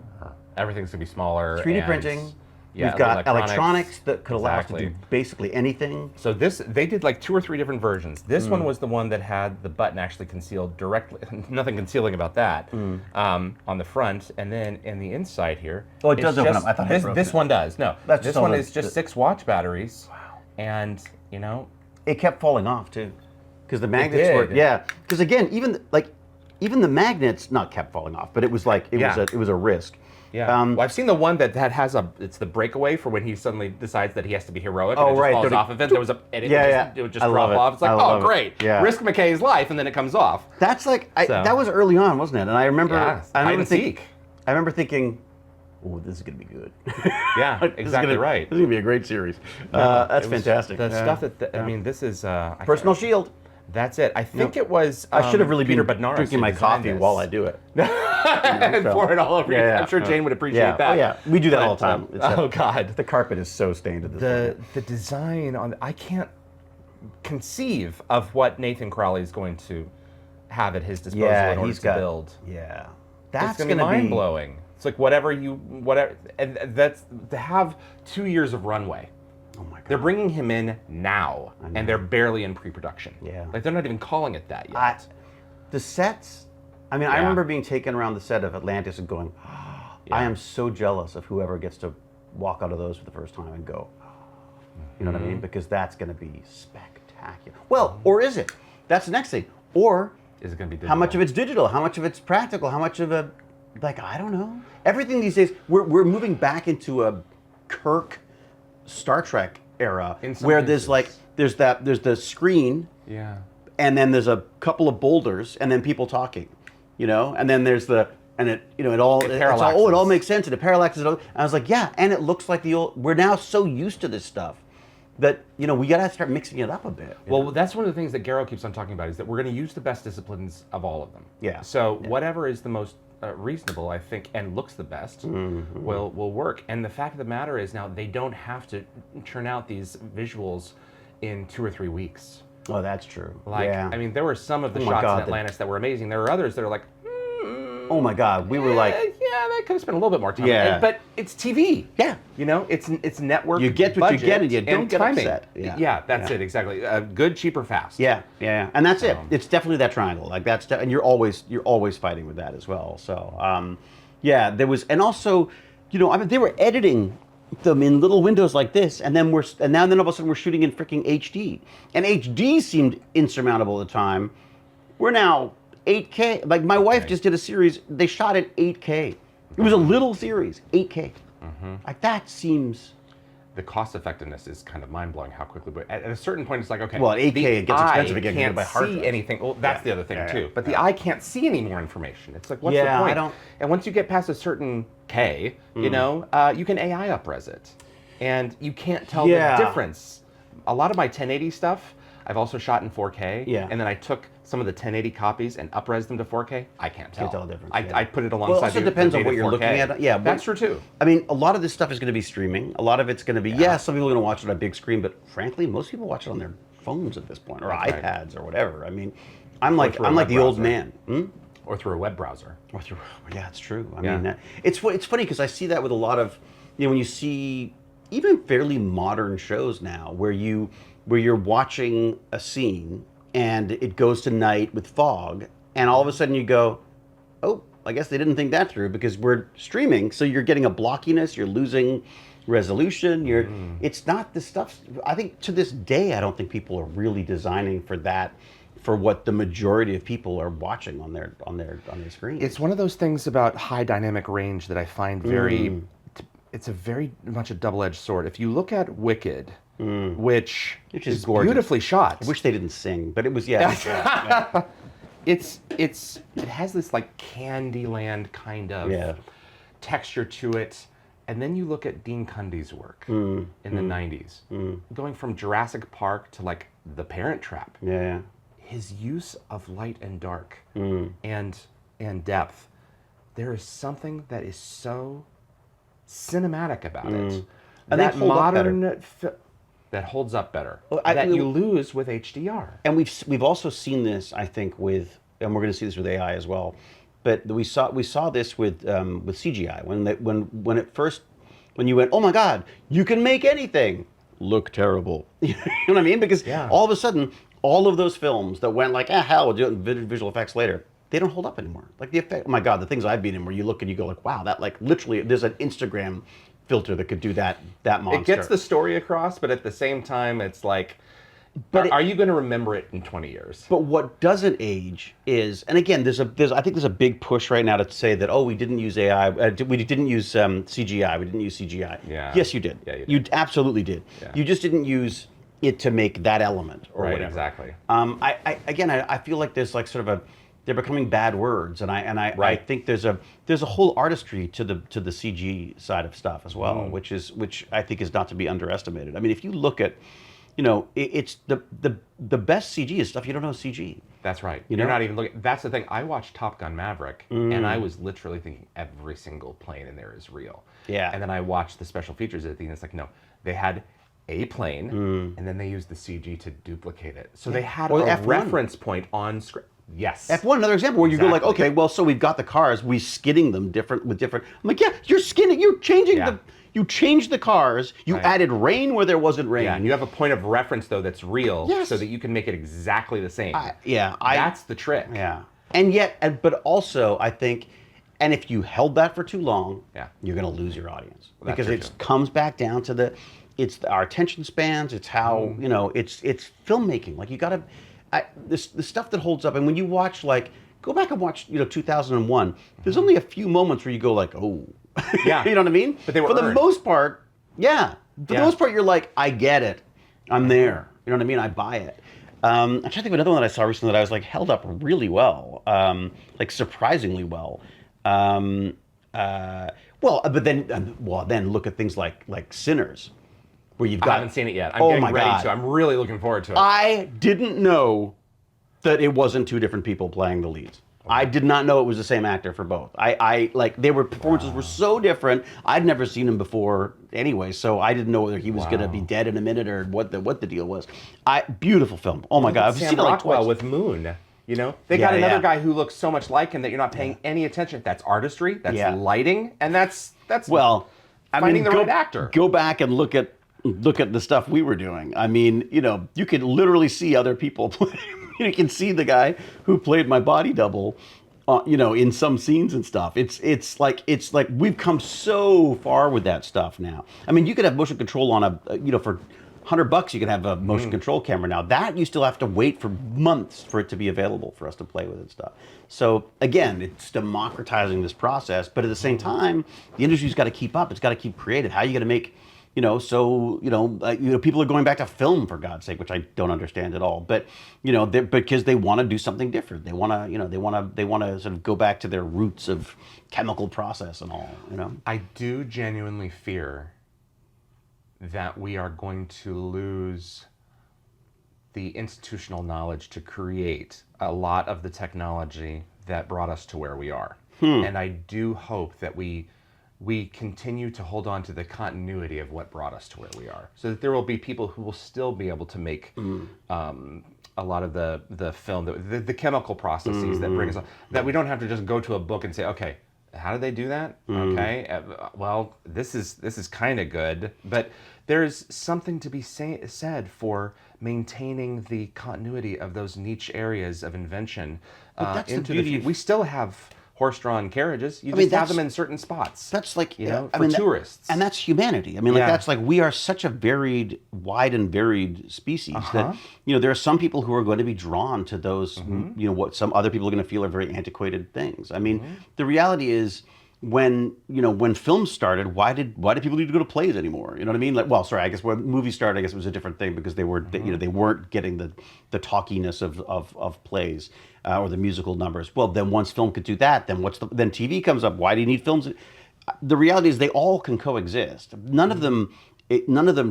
Everything's gonna be smaller. 3D and- printing. Yeah, We've got electronics that could allow us to Exactly. do basically anything. So they did like 2 or 3 different versions. This one was the one that had the button actually concealed directly, nothing concealing about that, on the front, and then in the inside here. Oh, it does it's open just- up. I thought I broke this it. one does. No, That's this just all one the- is just 6 watch batteries. Wow. And you know, It kept falling off too, because the magnets did. were Because again, even the magnets not kept falling off, but it was like it was a risk. yeah. Well, I've seen the one that has it's the breakaway for when he suddenly decides that he has to be heroic. Oh, and it right. just falls There off of it. There was it would just I drop love it. off. It's like, I oh, love it. great. Yeah. Risk McKay's life, and then it comes off. That's like So- that was early on, wasn't it? And I remember, Yeah, I hide remember and thinking, seek. I remember thinking, oh, this is gonna be good. Yeah, This is exactly gonna- right. This is gonna be a great series. That's It was fantastic. The Yeah. stuff that I Yeah. mean, this is Personal shield. That's it. I think it was. I should have really Peter been Bednaris drinking who my designed coffee this. while I do it. And pour it all over you. I'm sure Jane would appreciate Yeah. that. Oh yeah, we do that But, all the time. oh God, The carpet is so stained at this point. the design on I can't conceive of what Nathan Crowley is going to have at his disposal in order to build. Yeah, It's gonna be mind blowing. It's like whatever, and that's to have 2 years of runway. Oh my God. They're bringing him in now, and they're barely in pre-production. Yeah. Like they're not even calling it that yet. The sets I mean, I Yeah. remember being taken around the set of Atlantis and going, I am so jealous of whoever gets to walk out of those for the first time and go, you know what I mean? Because that's going to be spectacular. Well, or is it? That's the next thing. Or Is it going to be digital? how much of it's digital? How much of it's practical? How much of a, like, I don't know. Everything these days, we're moving back into a Kirk Star Trek era where there's cases. there's the screen, Yeah. and then there's a couple of boulders, and then people talking, you know, and then there's the, and it, you know, it all, it all makes sense, and it parallaxes it all. And I was like, yeah, and it looks like the old, we're now so used to this stuff that, you know, we got to start mixing it up a bit. Well, that's one of the things that Gero keeps on talking about, is that we're going to use the best disciplines of all of them. Yeah. So whatever is the most reasonable, I think, and looks the best will work. And the fact of the matter is, now they don't have to churn out these visuals in 2 or 3 weeks. Oh, that's true. Like, yeah. I mean, there were some of the Oh my shots God, in Atlantis that were amazing. There were others that are like, oh my God, we were like, yeah, they could have spent a little bit more time. Yeah. But it's TV. yeah. You know, it's network. You get what you budget get and you don't get timing. upset. Yeah. That's it, exactly. Good, cheaper, fast. Yeah, and that's it. It's definitely that triangle. Like that's, and you're always fighting with that as well. So, yeah, there was, and also, you know, I mean, they were editing them in little windows like this, and then then all of a sudden we're shooting in freaking HD, and HD seemed insurmountable at the time. We're now 8K. Like my wife just did a series. They shot at 8K. It was a little series, 8K. Like that seems. The cost effectiveness is kind of mind blowing how quickly. But at a certain point, it's like, okay. Well, at 8K, the it gets expensive again. Can't By hard see drives. anything. Well, that's the other thing too. But the eye can't see any more information. It's like, what's Yeah, the point? I don't- And once you get past a certain K, you know, you can AI upres it, and you can't tell Yeah. the difference. A lot of my 1080 stuff, I've also shot in 4K. Yeah. And then I took some of the 1080 copies and upres them to 4K. I can't tell. Can't tell the difference, I, yeah. I put it Well, alongside. it also the depends on data what you're 4K. looking at. Yeah, that's true too. I mean, a lot of this stuff is going to be streaming. A lot of it's going to be, some people are going to watch it on a big screen, but frankly, most people watch it on their phones at this point, or That's right. iPads, or whatever. I mean, I'm like through a the web old browser. man. Or through a web browser. Or through, yeah, it's true. I Yeah. mean, it's funny because I see that with a lot of, you know, when you see even fairly modern shows now, where you're watching a scene and it goes to night with fog, and all of a sudden you go, oh, I guess they didn't think that through because we're streaming, so you're getting a blockiness, you're losing resolution, it's not the stuff. I think to this day, I don't think people are really designing for that, for what the majority of people are watching on their screen. It's one of those things about high dynamic range that I find very, it's a very much a double-edged sword. If you look at Wicked, which is gorgeous. beautifully shot. I wish they didn't sing, but it was yeah. It has this like Candyland kind of texture to it. And then you look at Dean Cundy's work in the 90s, going from Jurassic Park to like The Parent Trap. Yeah. His use of light and dark and depth, there is something that is so cinematic about it. And that they hold up better. That holds up better. Well, that you lose with HDR. And we've also seen this, I think, with, and we're going to see this with AI as well. But we saw this with CGI when you went, oh my God, you can make anything look terrible. You know what I mean? Because all of a sudden, all of those films that went like, hell, we'll do it in visual effects later, they don't hold up anymore. Like the effect, oh my God, the things I've been in where you look and you go like, wow, that like literally, there's an Instagram filter that could do that monster. It gets the story across, but at the same time, it's like, are you going to remember it in 20 years? But what doesn't age is, and again, I think there's a big push right now to say that, we didn't use AI, we didn't use CGI, we didn't use CGI. Yeah. Yes, you did. Yeah, you absolutely did. Yeah. You just didn't use it to make that element or Right, whatever. exactly. I feel like there's like sort of they're becoming bad words, and I think there's a whole artistry to the CG side of stuff as well, which I think is not to be underestimated. I mean, if you look at, you know, it's the best CG is stuff you don't know is CG. That's right. You You're know? not even looking. That's the thing. I watched Top Gun Maverick, and I was literally thinking every single plane in there is real. Yeah. And then I watched the special features at the end. It's like, no, they had a plane, and then they used the CG to duplicate it. So they had Or a F1. reference point on screen. Yes. F1, another example where you go like, Exactly. okay, well, so we've got the cars, we skinning them with different. I'm like, yeah, you're skinning, you're changing you changed the cars, you added rain where there wasn't rain. Yeah, and you have a point of reference though that's real, Yes. so that you can make it exactly the same. That's That's the trick. Yeah. And yet, but also, I think, and if you held that for too long, you're going to lose your audience. Well, because it comes back down to our attention spans, it's how, it's filmmaking. Like, you got to, the stuff that holds up, and when you watch, like, go back and watch, 2001, there's only a few moments where you go like, oh. Yeah. You know what I mean? But they were For the most part, For the most part, you're like, I get it. I'm there. You know what I mean? I buy it. I'm trying to think of another one that I saw recently that I was like held up really well, like surprisingly well. But then look at things like Sinners, where you've got. I haven't seen it yet. I'm getting ready to. I'm really looking forward to it. I didn't know that it wasn't two different people playing the leads. I did not know it was the same actor for both. Performances were so different. I'd never seen him before anyway, so I didn't know whether he was going to be dead in a minute or what the deal was. Beautiful film. Oh my God, I've seen it like twice. with Moon. They got another guy who looks so much like him that you're not paying any attention. That's artistry. That's lighting, and that's finding the right actor. Go back and look at the stuff we were doing. I mean, you could literally see other people play. You can see the guy who played my body double, in some scenes and stuff. It's like we've come so far with that stuff now. I mean, you could have motion control on for $100 you can have a motion control camera now. That you still have to wait for months for it to be available for us to play with and stuff. So again, it's democratizing this process, but at the same time, the industry's got to keep up. It's got to keep creative. How are you going to make people are going back to film, for God's sake, which I don't understand at all. But because they want to do something different. They want to sort of go back to their roots of chemical process and all. I do genuinely fear that we are going to lose the institutional knowledge to create a lot of the technology that brought us to where we are. And I do hope that we continue to hold on to the continuity of what brought us to where we are, so that there will be people who will still be able to make a lot of the film, the chemical processes that bring us on, that we don't have to just go to a book and say, okay, how did they do that? Okay, well, this is kind of good, but there's something to be said for maintaining the continuity of those niche areas of invention into the future. We still have horse-drawn carriages. You just have them in certain spots. That's like, for tourists. And that's humanity. I mean, that's like, we are such a wide and varied species that, there are some people who are going to be drawn to those, what some other people are going to feel are very antiquated things. I mean, the reality is, when films started, why did people need to go to plays anymore? You know what I mean? Like, well, sorry, I guess when movies started, I guess it was a different thing because they weren't getting the talkiness of plays or the musical numbers. Well, then once film could do that, then then TV comes up. Why do you need films? The reality is they all can coexist. None of them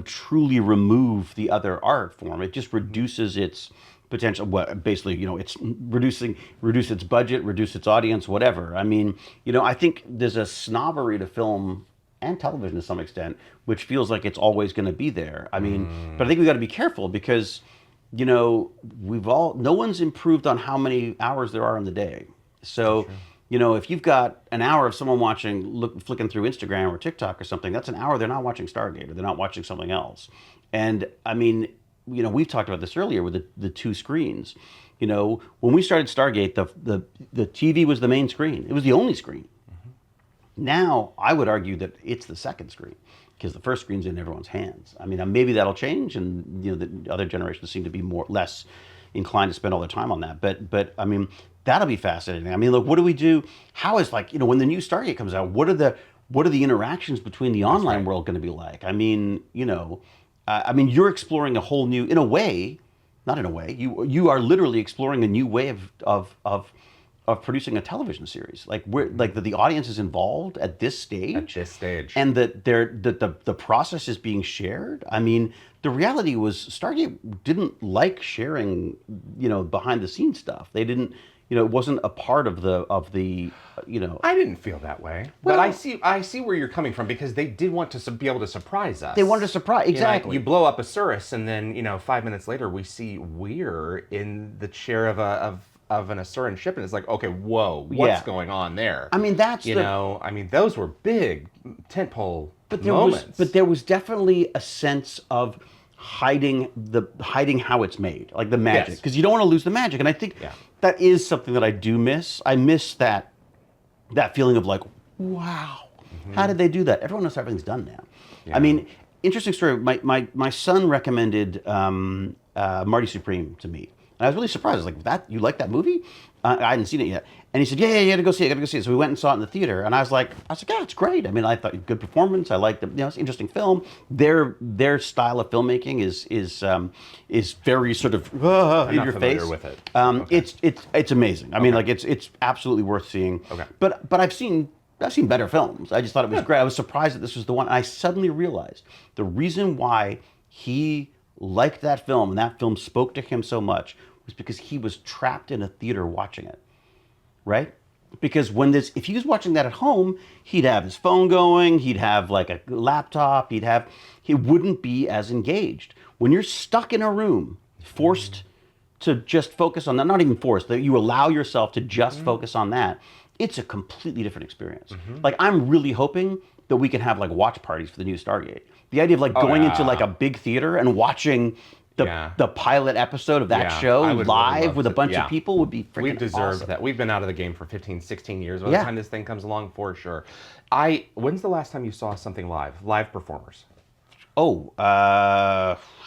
truly remove the other art form. It just reduces its potential. Well, basically, it's reduce its budget, reduce its audience, whatever. I mean, I think there's a snobbery to film and television to some extent, which feels like it's always going to be there. I mean, but I think we got to be careful because, no one's improved on how many hours there are in the day. So, if you've got an hour of someone flicking through Instagram or TikTok or something, that's an hour they're not watching Stargate or they're not watching something else. And I mean, we've talked about this earlier with the two screens. When we started Stargate, the TV was the main screen. It was the only screen. Now, I would argue that it's the second screen because the first screen's in everyone's hands. I mean, maybe that'll change, and the other generations seem to be less inclined to spend all their time on that. But I mean, that'll be fascinating. I mean, look, what do we do? How is when the new Stargate comes out? What are the interactions between the online world going to be like? I mean, you're exploring a whole new, you are literally exploring a new way of producing a television series. Like the audience is involved at this stage. And that the process is being shared. I mean, the reality was Stargate didn't like sharing, behind the scenes stuff. They didn't, it wasn't a part of the. I didn't feel that way, but I see where you're coming from because they did want to be able to surprise us. They wanted to surprise, exactly. You blow up a Surus, and then 5 minutes later we see Weir in the chair of an Asuran ship, and it's like, okay, whoa, what's going on there? I mean, those were big tentpole moments. But there was definitely a sense of hiding how it's made, like the magic, because you don't want to lose the magic. And I think that is something that I do miss. I miss that feeling of like, wow, how did they do that? Everyone knows everything's done now. Yeah. I mean, interesting story. My son recommended Marty Supreme to me. And I was really surprised. I was like, "That you like that movie?" I hadn't seen it yet. And he said, "Yeah, you got to go see it. Got to go see it." So we went and saw it in the theater. And I was like, "Yeah, it's great." I mean, I thought good performance. I liked it. It's an interesting film. Their style of filmmaking is very sort of I'm in not your familiar face. with it. Okay. It's amazing. I mean, like it's absolutely worth seeing. Okay. But I've seen better films. I just thought it was great. I was surprised that this was the one. And I suddenly realized the reason why he liked that film and that film spoke to him so much was because he was trapped in a theater watching it, right? Because if he was watching that at home, he'd have his phone going, he'd have like a laptop, he wouldn't be as engaged. When you're stuck in a room, forced to just focus on that, not even forced, that you allow yourself to just focus on that, it's a completely different experience. Like I'm really hoping that we can have like watch parties for the new Stargate. The idea of like going into like a big theater and watching the pilot episode of that show live with a bunch of people would be freaking We've deserved awesome. that. We've been out of the game for 15, 16 years. By the time this thing comes along, for sure. When's the last time you saw something live performers? Oh,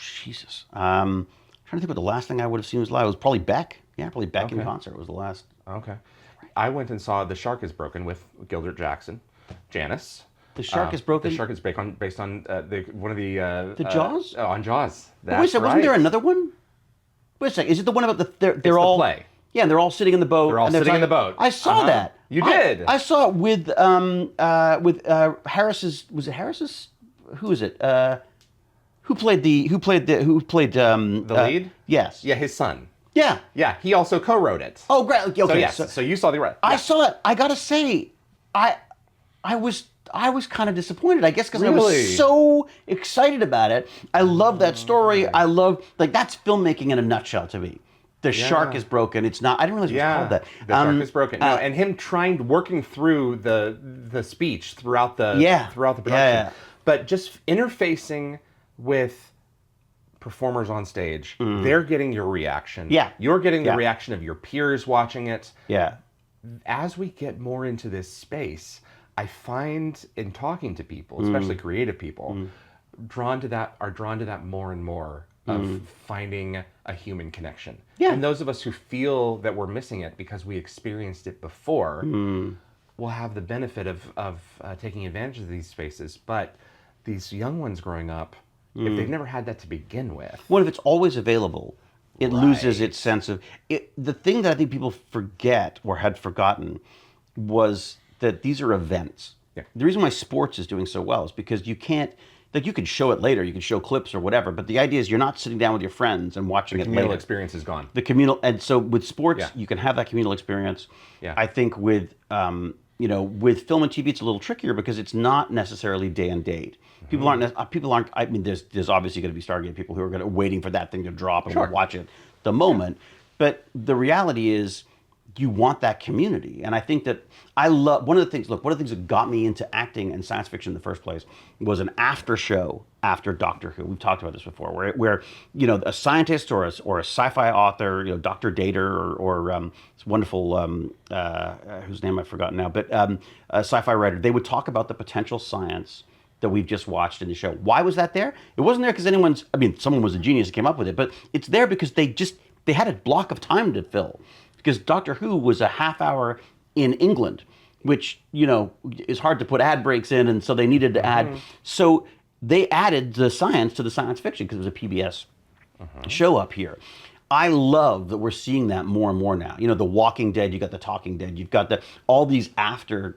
Jesus. Trying to think what the last thing I would have seen was live. It was probably Beck. Yeah, probably Beck in concert was the last. Okay. I went and saw The Shark is Broken with Gildert Jackson, Janice. The Shark is Broken? The Shark is based on one of the... The Jaws? On Jaws. Wait a second, wasn't there another one? Wait a second, is it the one about they're all... the play. Yeah, they're all sitting in the boat. They're all sitting in the boat. I saw that. You did. I saw it with Harris's... Was it Harris's? Who is it? Who played the lead? Yes. Yeah, his son. Yeah. Yeah, he also co-wrote it. Oh, great. Okay. So yes, so you saw the right. I saw it. I gotta say, I was kind of disappointed. I guess because I was so excited about it. I love that story. I love that's filmmaking in a nutshell to me. The Shark is Broken. It's not. I didn't realize it was called that. The Shark is Broken. No, and him working through the speech throughout the production. Yeah. But just interfacing with performers on stage, they're getting your reaction. Yeah. You're getting the reaction of your peers watching it. Yeah. As we get more into this space, I find in talking to people, especially creative people, are drawn to that more and more of finding a human connection. Yeah. And those of us who feel that we're missing it because we experienced it before will have the benefit of taking advantage of these spaces. But these young ones growing up, if they've never had that to begin with. Well, if it's always available, it loses its sense of it. The thing that I think people forget or had forgotten was that these are events. Yeah. The reason why sports is doing so well is because you can't, you can show it later, you can show clips or whatever, but the idea is you're not sitting down with your friends and watching it later. The communal experience is gone. And so with sports, you can have that communal experience. Yeah. I think with film and TV, it's a little trickier because it's not necessarily day and date. People aren't. I mean, there's obviously going to be Stargate people who are waiting for that thing to drop and will watch it the moment. But the reality is, you want that community, and I think that I love one of the things. Look, one of the things that got me into acting and science fiction in the first place was an after show after Doctor Who. We've talked about this before, where a scientist or a sci-fi author, Dr. Dater or this wonderful whose name I've forgotten now, but a sci-fi writer, they would talk about the potential science that we've just watched in the show. Why was that there? It wasn't there because someone was a genius that came up with it, but it's there because they had a block of time to fill. Because Doctor Who was a half hour in England, which, is hard to put ad breaks in, and so they needed to add. So they added the science to the science fiction because it was a PBS show up here. I love that we're seeing that more and more now. The Walking Dead, you got the Talking Dead, you've got all these after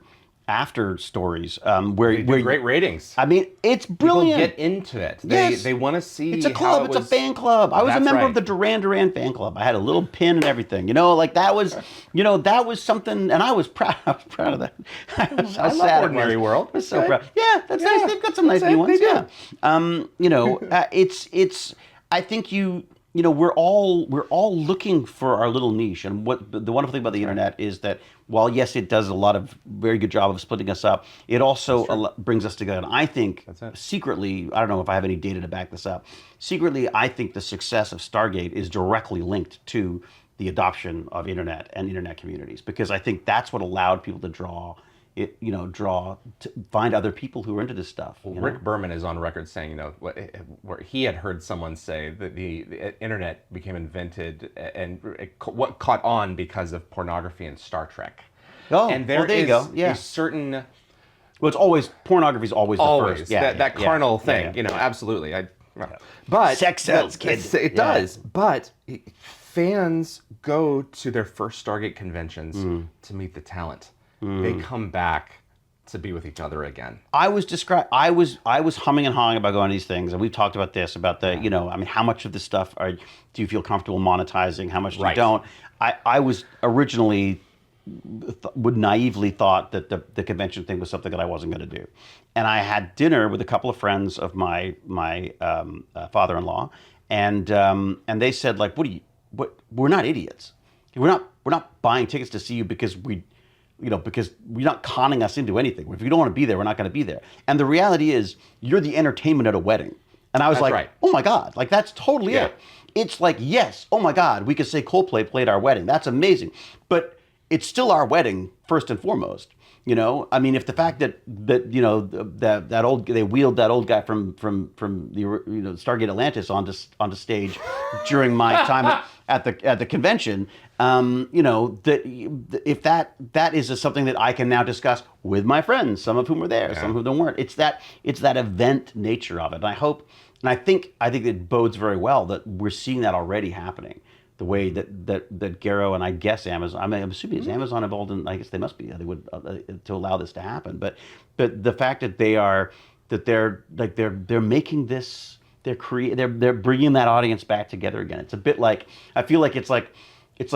stories where great ratings. I mean, it's brilliant. People get into it. They want to see. It's a club. It's a fan club. I was a member of the Duran Duran fan club. I had a little pin and everything. That was something, and I was proud. I was proud of that. I love Ordinary World. I was so proud. Yeah, that's nice. They've got some nice new ones. Yeah. It's. I think we're all looking for our little niche, and what the wonderful thing about the internet is that while yes, it does a lot of very good job of splitting us up, it also brings us together. And I think secretly, I don't know if I have any data to back this up. Secretly, I think the success of Stargate is directly linked to the adoption of internet and internet communities, because I think that's what allowed people to find other people who are into this stuff. Rick Berman is on record saying, where he had heard someone say that the internet became invented and what caught on because of pornography and Star Trek. Oh, and there you is go. Yeah. a certain Well, it's always pornography is always the first. Yeah, that carnal thing. Absolutely. But sex sells, kids. It does. But fans go to their first Stargate conventions to meet the talent. They come back to be with each other again. I was humming and hawing about going to these things, and we've talked about this, about the, how much of this stuff do you feel comfortable monetizing? How much do you don't? I was originally would naively thought that the convention thing was something that I wasn't going to do, and I had dinner with a couple of friends of my father-in-law, and they said, like, we're not idiots. We're not buying tickets to see you because because you're not conning us into anything. If you don't want to be there, we're not going to be there. And the reality is, you're the entertainment at a wedding. And I was oh my God, like that's totally it. It's like, yes, oh my God, we could say Coldplay played our wedding. That's amazing. But it's still our wedding first and foremost. I mean, if the fact that they wheeled that old guy from the Stargate Atlantis onto stage during my time at the convention, if that is something that I can now discuss with my friends, some of whom were there, some of whom weren't. It's that event nature of it, and I think it bodes very well that we're seeing that already happening. The way that Gero and I guess Amazon, I'm assuming is Amazon involved in, I guess they must be, they would to allow this to happen. But the fact that they're making this, they're bringing that audience back together again. It's a bit like, I feel like it's like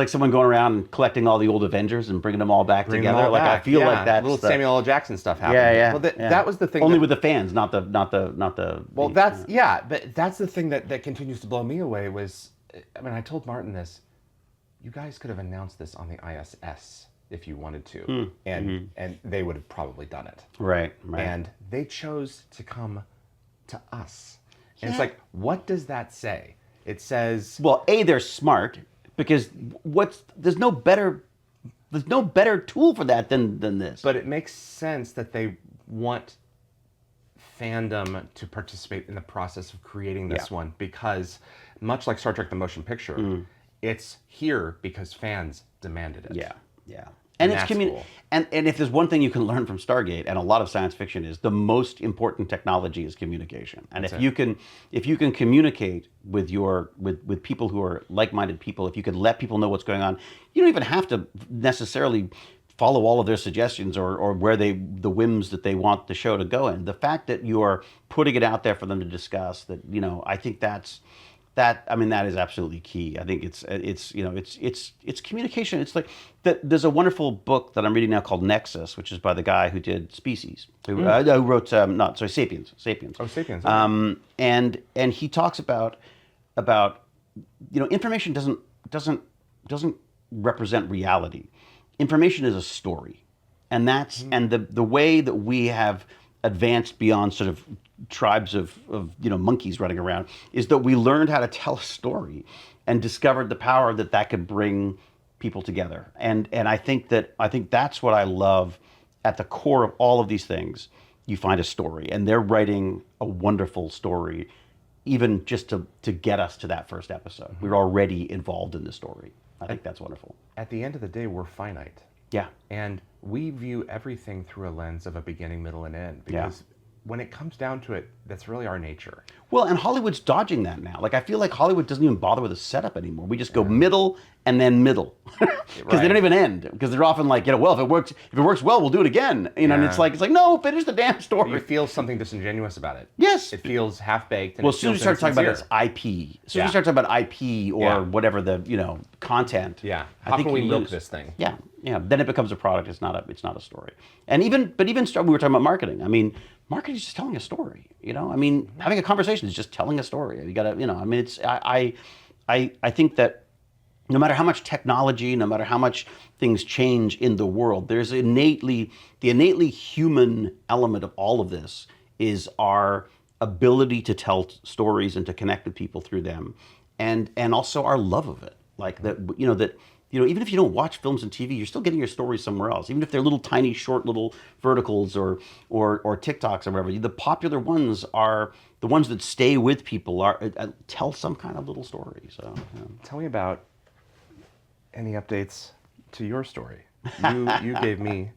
someone going around and collecting all the old Avengers and bringing them all back together. I feel like that's little Samuel L. Jackson stuff happened. Yeah. Well, that was the thing. Only with the fans, not the. Well, but that's the thing that continues to blow me away was. I mean, I told Martin this. You guys could have announced this on the ISS if you wanted to, and they would have probably done it. Right. And they chose to come to us. And it's like, what does that say? It says, well, they're smart, because there's no better tool for that than this. But it makes sense that they want Fandom to participate in the process of creating this one, because much like Star Trek the Motion Picture, it's here because fans demanded it. Yeah. And it's cool. And if there's one thing you can learn from Stargate, and a lot of science fiction, is the most important technology is communication. And if you can communicate with with people who are like-minded people, if you could let people know what's going on, you don't even have to necessarily follow all of their suggestions or where the whims that they want the show to go in. The fact that you are putting it out there for them to discuss, that I think that is absolutely key. I think it's communication. It's like there's a wonderful book that I'm reading now called Nexus, which is by the guy who did Species, who wrote Sapiens. Oh, Sapiens. Okay. And he talks about information doesn't represent reality. Information is a story, and that's and the way that we have advanced beyond sort of tribes of monkeys running around is that we learned how to tell a story and discovered the power that could bring people together. And I think that's what I love. At the core of all of these things, you find a story, and they're writing a wonderful story, even just to get us to that first episode. We're already involved in the story. I think that's wonderful. At the end of the day, we're finite. Yeah. And we view everything through a lens of a beginning, middle, and end. Because when it comes down to it, that's really our nature. Well, and Hollywood's dodging that now. Like, I feel like Hollywood doesn't even bother with a setup anymore. We just go middle and then middle, because they don't even end. Because they're often like, well, if it works well, we'll do it again. And it's like no, finish the damn story. You feel something disingenuous about it. Yes, it feels half baked. Well, as soon as you start talking about its IP, as soon as you start talking about IP or whatever the content. Yeah. How can we milk this thing? Yeah. Then it becomes a product. It's not a story. And we were talking about marketing. I mean, marketing is just telling a story. I mean, having a conversation is just telling a story. You got to, I mean, it's I think that no matter how much technology, no matter how much things change in the world, there's the innately human element of all of this is our ability to tell stories and to connect with people through them, and also our love of it. like that. Even if you don't watch films and TV, you're still getting your stories somewhere else. Even if they're little tiny, short little verticals or TikToks or whatever, the popular ones are the ones that stay with people. Tell some kind of little story. So Tell me about any updates to your story. You gave me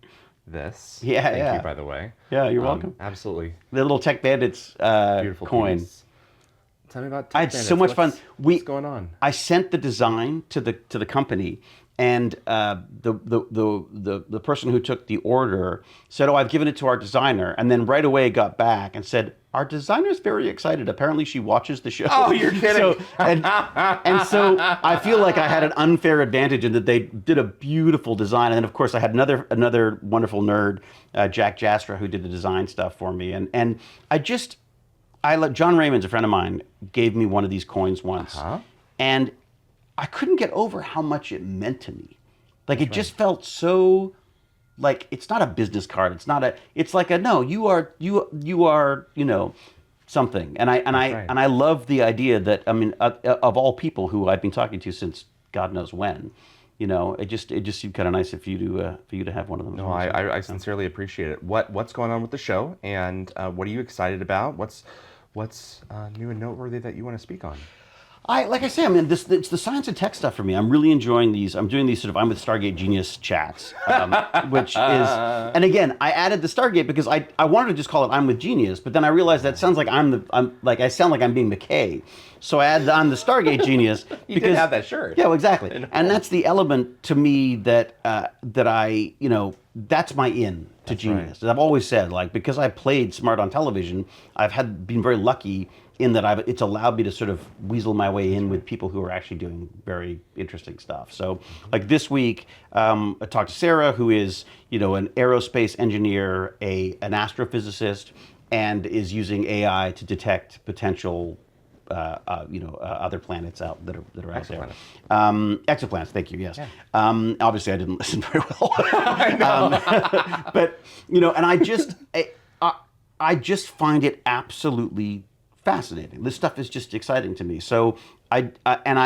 this. Thank you, by the way. Yeah, you're welcome. Absolutely. The little Tech Bandits Beautiful coin. piece. Tell me about Tech I had Bandits. so much fun. What's going on? I sent the design to the company, and the person who took the order said, "Oh, I've given it to our designer," and then right away got back and said, "Our designer's very excited. Apparently, she watches the show." Oh, you're kidding! So, and so I feel like I had an unfair advantage in that they did a beautiful design, and then of course I had another wonderful nerd, Jack Jastra, who did the design stuff for me, and John Raymond's a friend of mine, gave me one of these coins once, and I couldn't get over how much it meant to me. Like it just felt so, like it's not a business card. It's like no, you are something. And I love the idea that of all people who I've been talking to since God knows when, it just seemed kind of nice for you to have one of them. No, I sincerely appreciate it. What's going on with the show, and what are you excited about? What's new and noteworthy that you want to speak on? It's the science and tech stuff for me. I'm really enjoying these. I'm doing these I'm with Stargate Genius chats, which is, and again, I added the Stargate because I wanted to just call it I'm with Genius, but then I realized that sounds like I sound like I'm being McKay. So I added on the Stargate Genius because you did have that shirt. Yeah, well, exactly. And that's the element to me that I that's my in to Genius. Right. I've always said, because I played smart on television, been very lucky in that it's allowed me to sort of weasel my way in with people who are actually doing very interesting stuff. So like this week, I talked to Sarah, who is, an aerospace engineer, an astrophysicist, and is using AI to detect potential other planets out that are out there. Exoplanets, thank you, yes. Yeah. Obviously I didn't listen very well. But, and I just find it absolutely fascinating. This stuff is just exciting to me. So and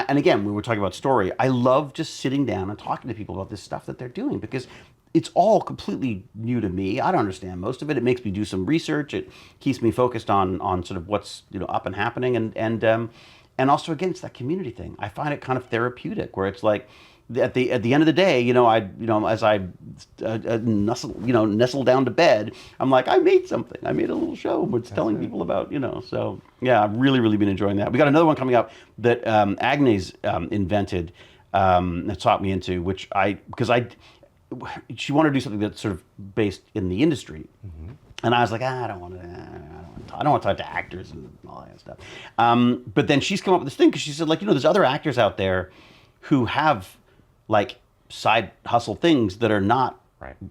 again, we were talking about story. I love just sitting down and talking to people about this stuff that they're doing because it's all completely new to me. I don't understand most of it. It makes me do some research. It keeps me focused on sort of what's up and happening, and also again, it's that community thing. I find it kind of therapeutic, where it's like at the end of the day, as I nestle down to bed, I'm like, I made something. I made a little show which telling people about So yeah, I've really been enjoying that. We got another one coming up that Agnes invented, that taught me into, she wanted to do something that's sort of based in the industry, and I was like, I don't want to talk to actors and all that stuff. But then she's come up with this thing because she said, there's other actors out there who have side hustle things that are not,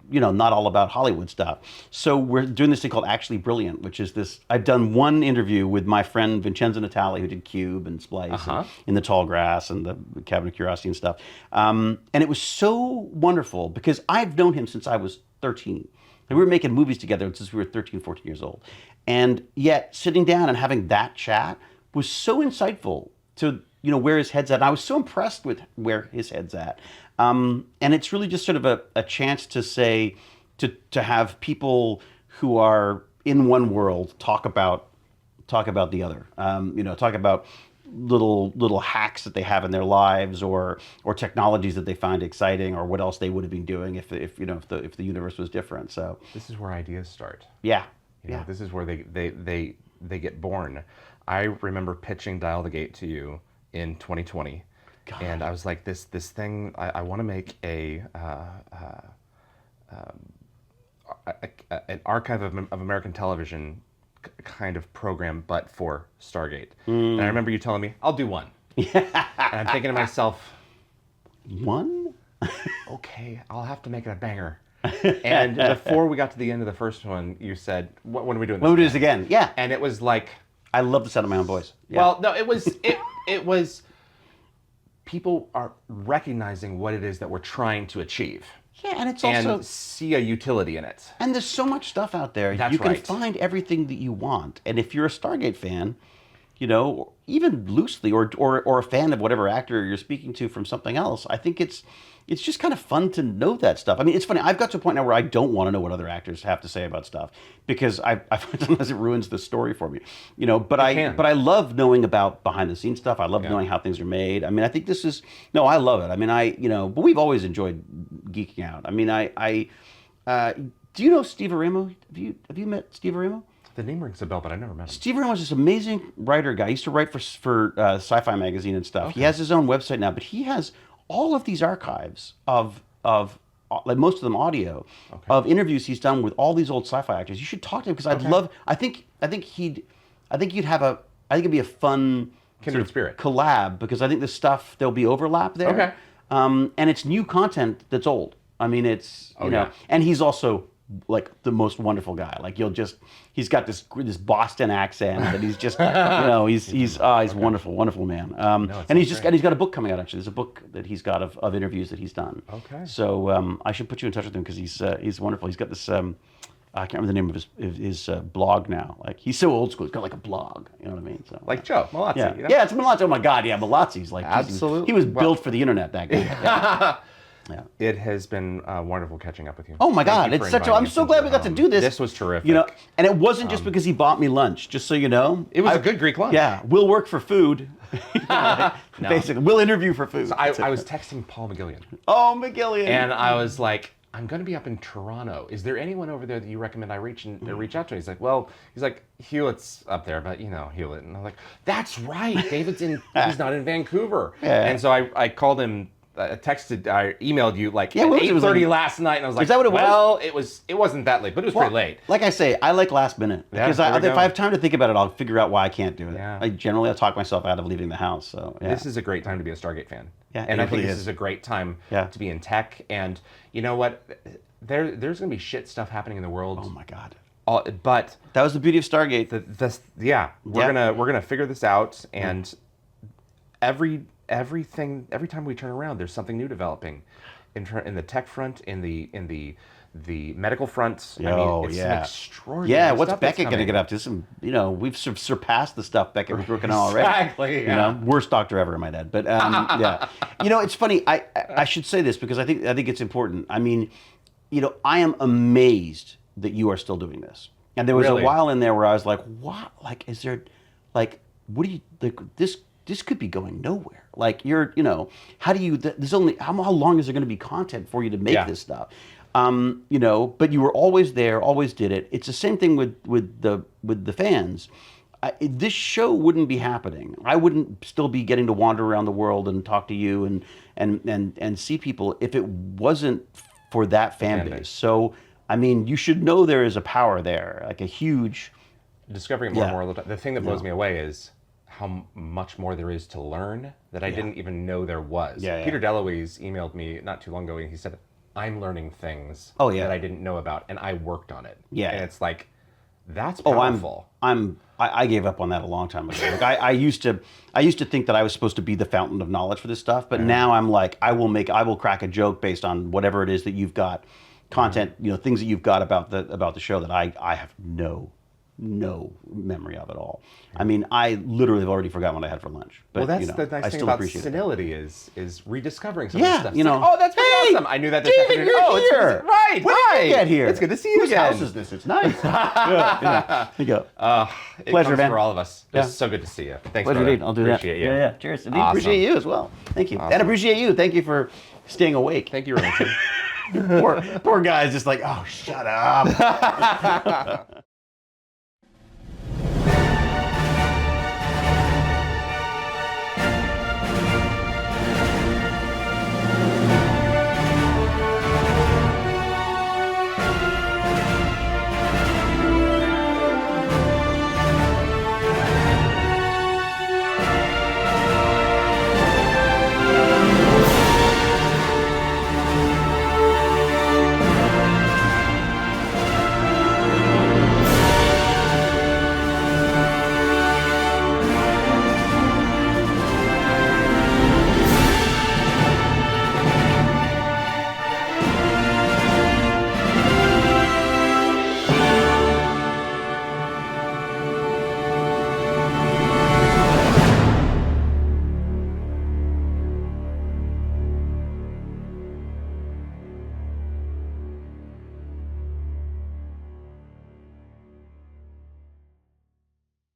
not all about Hollywood stuff. So we're doing this thing called Actually Brilliant, which is this. I've done one interview with my friend Vincenzo Natali, who did Cube and Splice and In the Tall Grass and the Cabinet of Curiosity and stuff. And it was so wonderful because I've known him since I was 13. And we were making movies together since we were 13, 14 years old. And yet sitting down and having that chat was so insightful to where his head's at. And I was so impressed with where his head's at. And it's really just sort of a chance to say, to have people who are in one world talk about the other. Talk about little hacks that they have in their lives, or technologies that they find exciting, or what else they would have been doing if the universe was different. So this is where ideas start. Yeah. This is where they get born. I remember pitching Dial the Gate to you in 2020. God. And I was like, this thing, I want to make an archive of American television kind of program, but for Stargate. And I remember you telling me, I'll do one. And I'm thinking to myself, one? Okay, I'll have to make it a banger. And before we got to the end of the first one, you said, when are we doing this? When we do this again? Yeah. And it was like, I love the sound of my own voice. Yeah. Well, no, it was people are recognizing what it is that we're trying to achieve. Yeah, and it's also... And see a utility in it. And there's so much stuff out there. That's you can right. find everything that you want. And if you're a Stargate fan, you know, even loosely, or a fan of whatever actor you're speaking to from something else. I think it's just kind of fun to know that stuff. I mean, it's funny. I've got to a point now where I don't want to know what other actors have to say about stuff because I find sometimes it ruins the story for me, you know. But I love knowing about behind the scenes stuff. I love knowing how things are made. I mean, I think this is I love it. I mean, you know, but we've always enjoyed geeking out. I mean, do you know Steve Arimo? Have you met Steve Arimo? The name rings a bell, but I never met him. Steve Arimo is this amazing writer guy. He used to write for Sci-Fi Magazine and stuff. Okay. He has his own website now, but he has all of these archives of like most of them audio of interviews he's done with all these old sci-fi actors. You should talk to him because I think it'd be a fun kindred spirit collab because I think the stuff there'll be overlap there. Okay. And it's new content that's old. I mean, it's you know, and he's also like the most wonderful guy. Like he's got this Boston accent, and he's just, you know, he's wonderful man. And he's got a book coming out actually. There's a book that he's got of interviews that he's done. Okay. So I should put you in touch with him because he's wonderful. He's got this I can't remember the name of his blog now. Like he's so old school. He's got like a blog. You know what I mean? So like Joe Malazzi. Yeah, you know? Yeah, it's Malazzi. Oh my God, yeah, Malazzi's like absolutely. He was built for the internet. That guy. Yeah. Yeah. It has been wonderful catching up with you. Oh my God, it's such I'm so glad we got to do this. This was terrific. You know, and it wasn't just because he bought me lunch, just so you know. It was a good Greek lunch. Yeah, we'll work for food. No. Basically, we'll interview for food. So I was texting Paul McGillian. Oh, McGillian. And I was like, I'm going to be up in Toronto. Is there anyone over there that you recommend I reach out to? He's like, Hewlett's up there, but you know, Hewlett. And I'm like, that's right. David's he's not in Vancouver. Yeah. And so I called him. I emailed you like at 8:30 last night, and I was like, is that what it was? Well, it wasn't that late, but it was pretty late. Like I say, I like last minute because if I have time to think about it, I'll figure out why I can't do it. Yeah. I'll talk myself out of leaving the house. So yeah. This is a great time to be a Stargate fan. Yeah, and I think this is a great time to be in tech. And you know what? There's going to be shit stuff happening in the world. Oh my God. But that was the beauty of Stargate. We're gonna figure this out, and every time we turn around, there's something new developing, in the tech front, in the medical front. I mean, it's some extraordinary. Yeah, what's Beckett going to get up to? Some, you know, we've surpassed the stuff Beckett was working on already. Exactly. You know, worst doctor ever in my dad. But yeah, you know, it's funny. I should say this because I think it's important. I mean, you know, I am amazed that you are still doing this. And there was a while in there where I was like, what? Like, is there, like, what do you like? This could be going nowhere. Like you know, how do you? There's only how long is there going to be content for you to make this stuff? You know, but you were always there, always did it. It's the same thing with the fans. This show wouldn't be happening. I wouldn't still be getting to wander around the world and talk to you and see people if it wasn't for that fan base. So I mean, you should know there is a power there, like a huge. Discovering more and more all the time. The thing that blows me away is how much more there is to learn that I didn't even know there was. Peter DeLuise emailed me not too long ago, and he said, I'm learning things that I didn't know about, and I worked on it. Yeah. And it's like, that's powerful. I gave up on that a long time ago. Like I used to think that I was supposed to be the fountain of knowledge for this stuff, but now I'm like, I will crack a joke based on whatever it is that you've got, content, you know, things that you've got about the show that I have no memory of at all. I mean, I literally have already forgotten what I had for lunch. But, well, that's you know, the nice thing about senility is rediscovering some of this stuff. You know, like, oh, that's pretty awesome. I knew that this afternoon. You're here. Right. When did you get here? It's good to see you Whose again. house is this? It's nice. There you go. Pleasure, man. For all of us. It's so good to see you. Thanks, pleasure, brother. I'll do appreciate that. You. Yeah. Cheers. Indeed. Awesome. Appreciate you as well. Thank you. Awesome. And appreciate you. Thank you for staying awake. Thank you, Remington. Poor guy's just like, oh, shut up.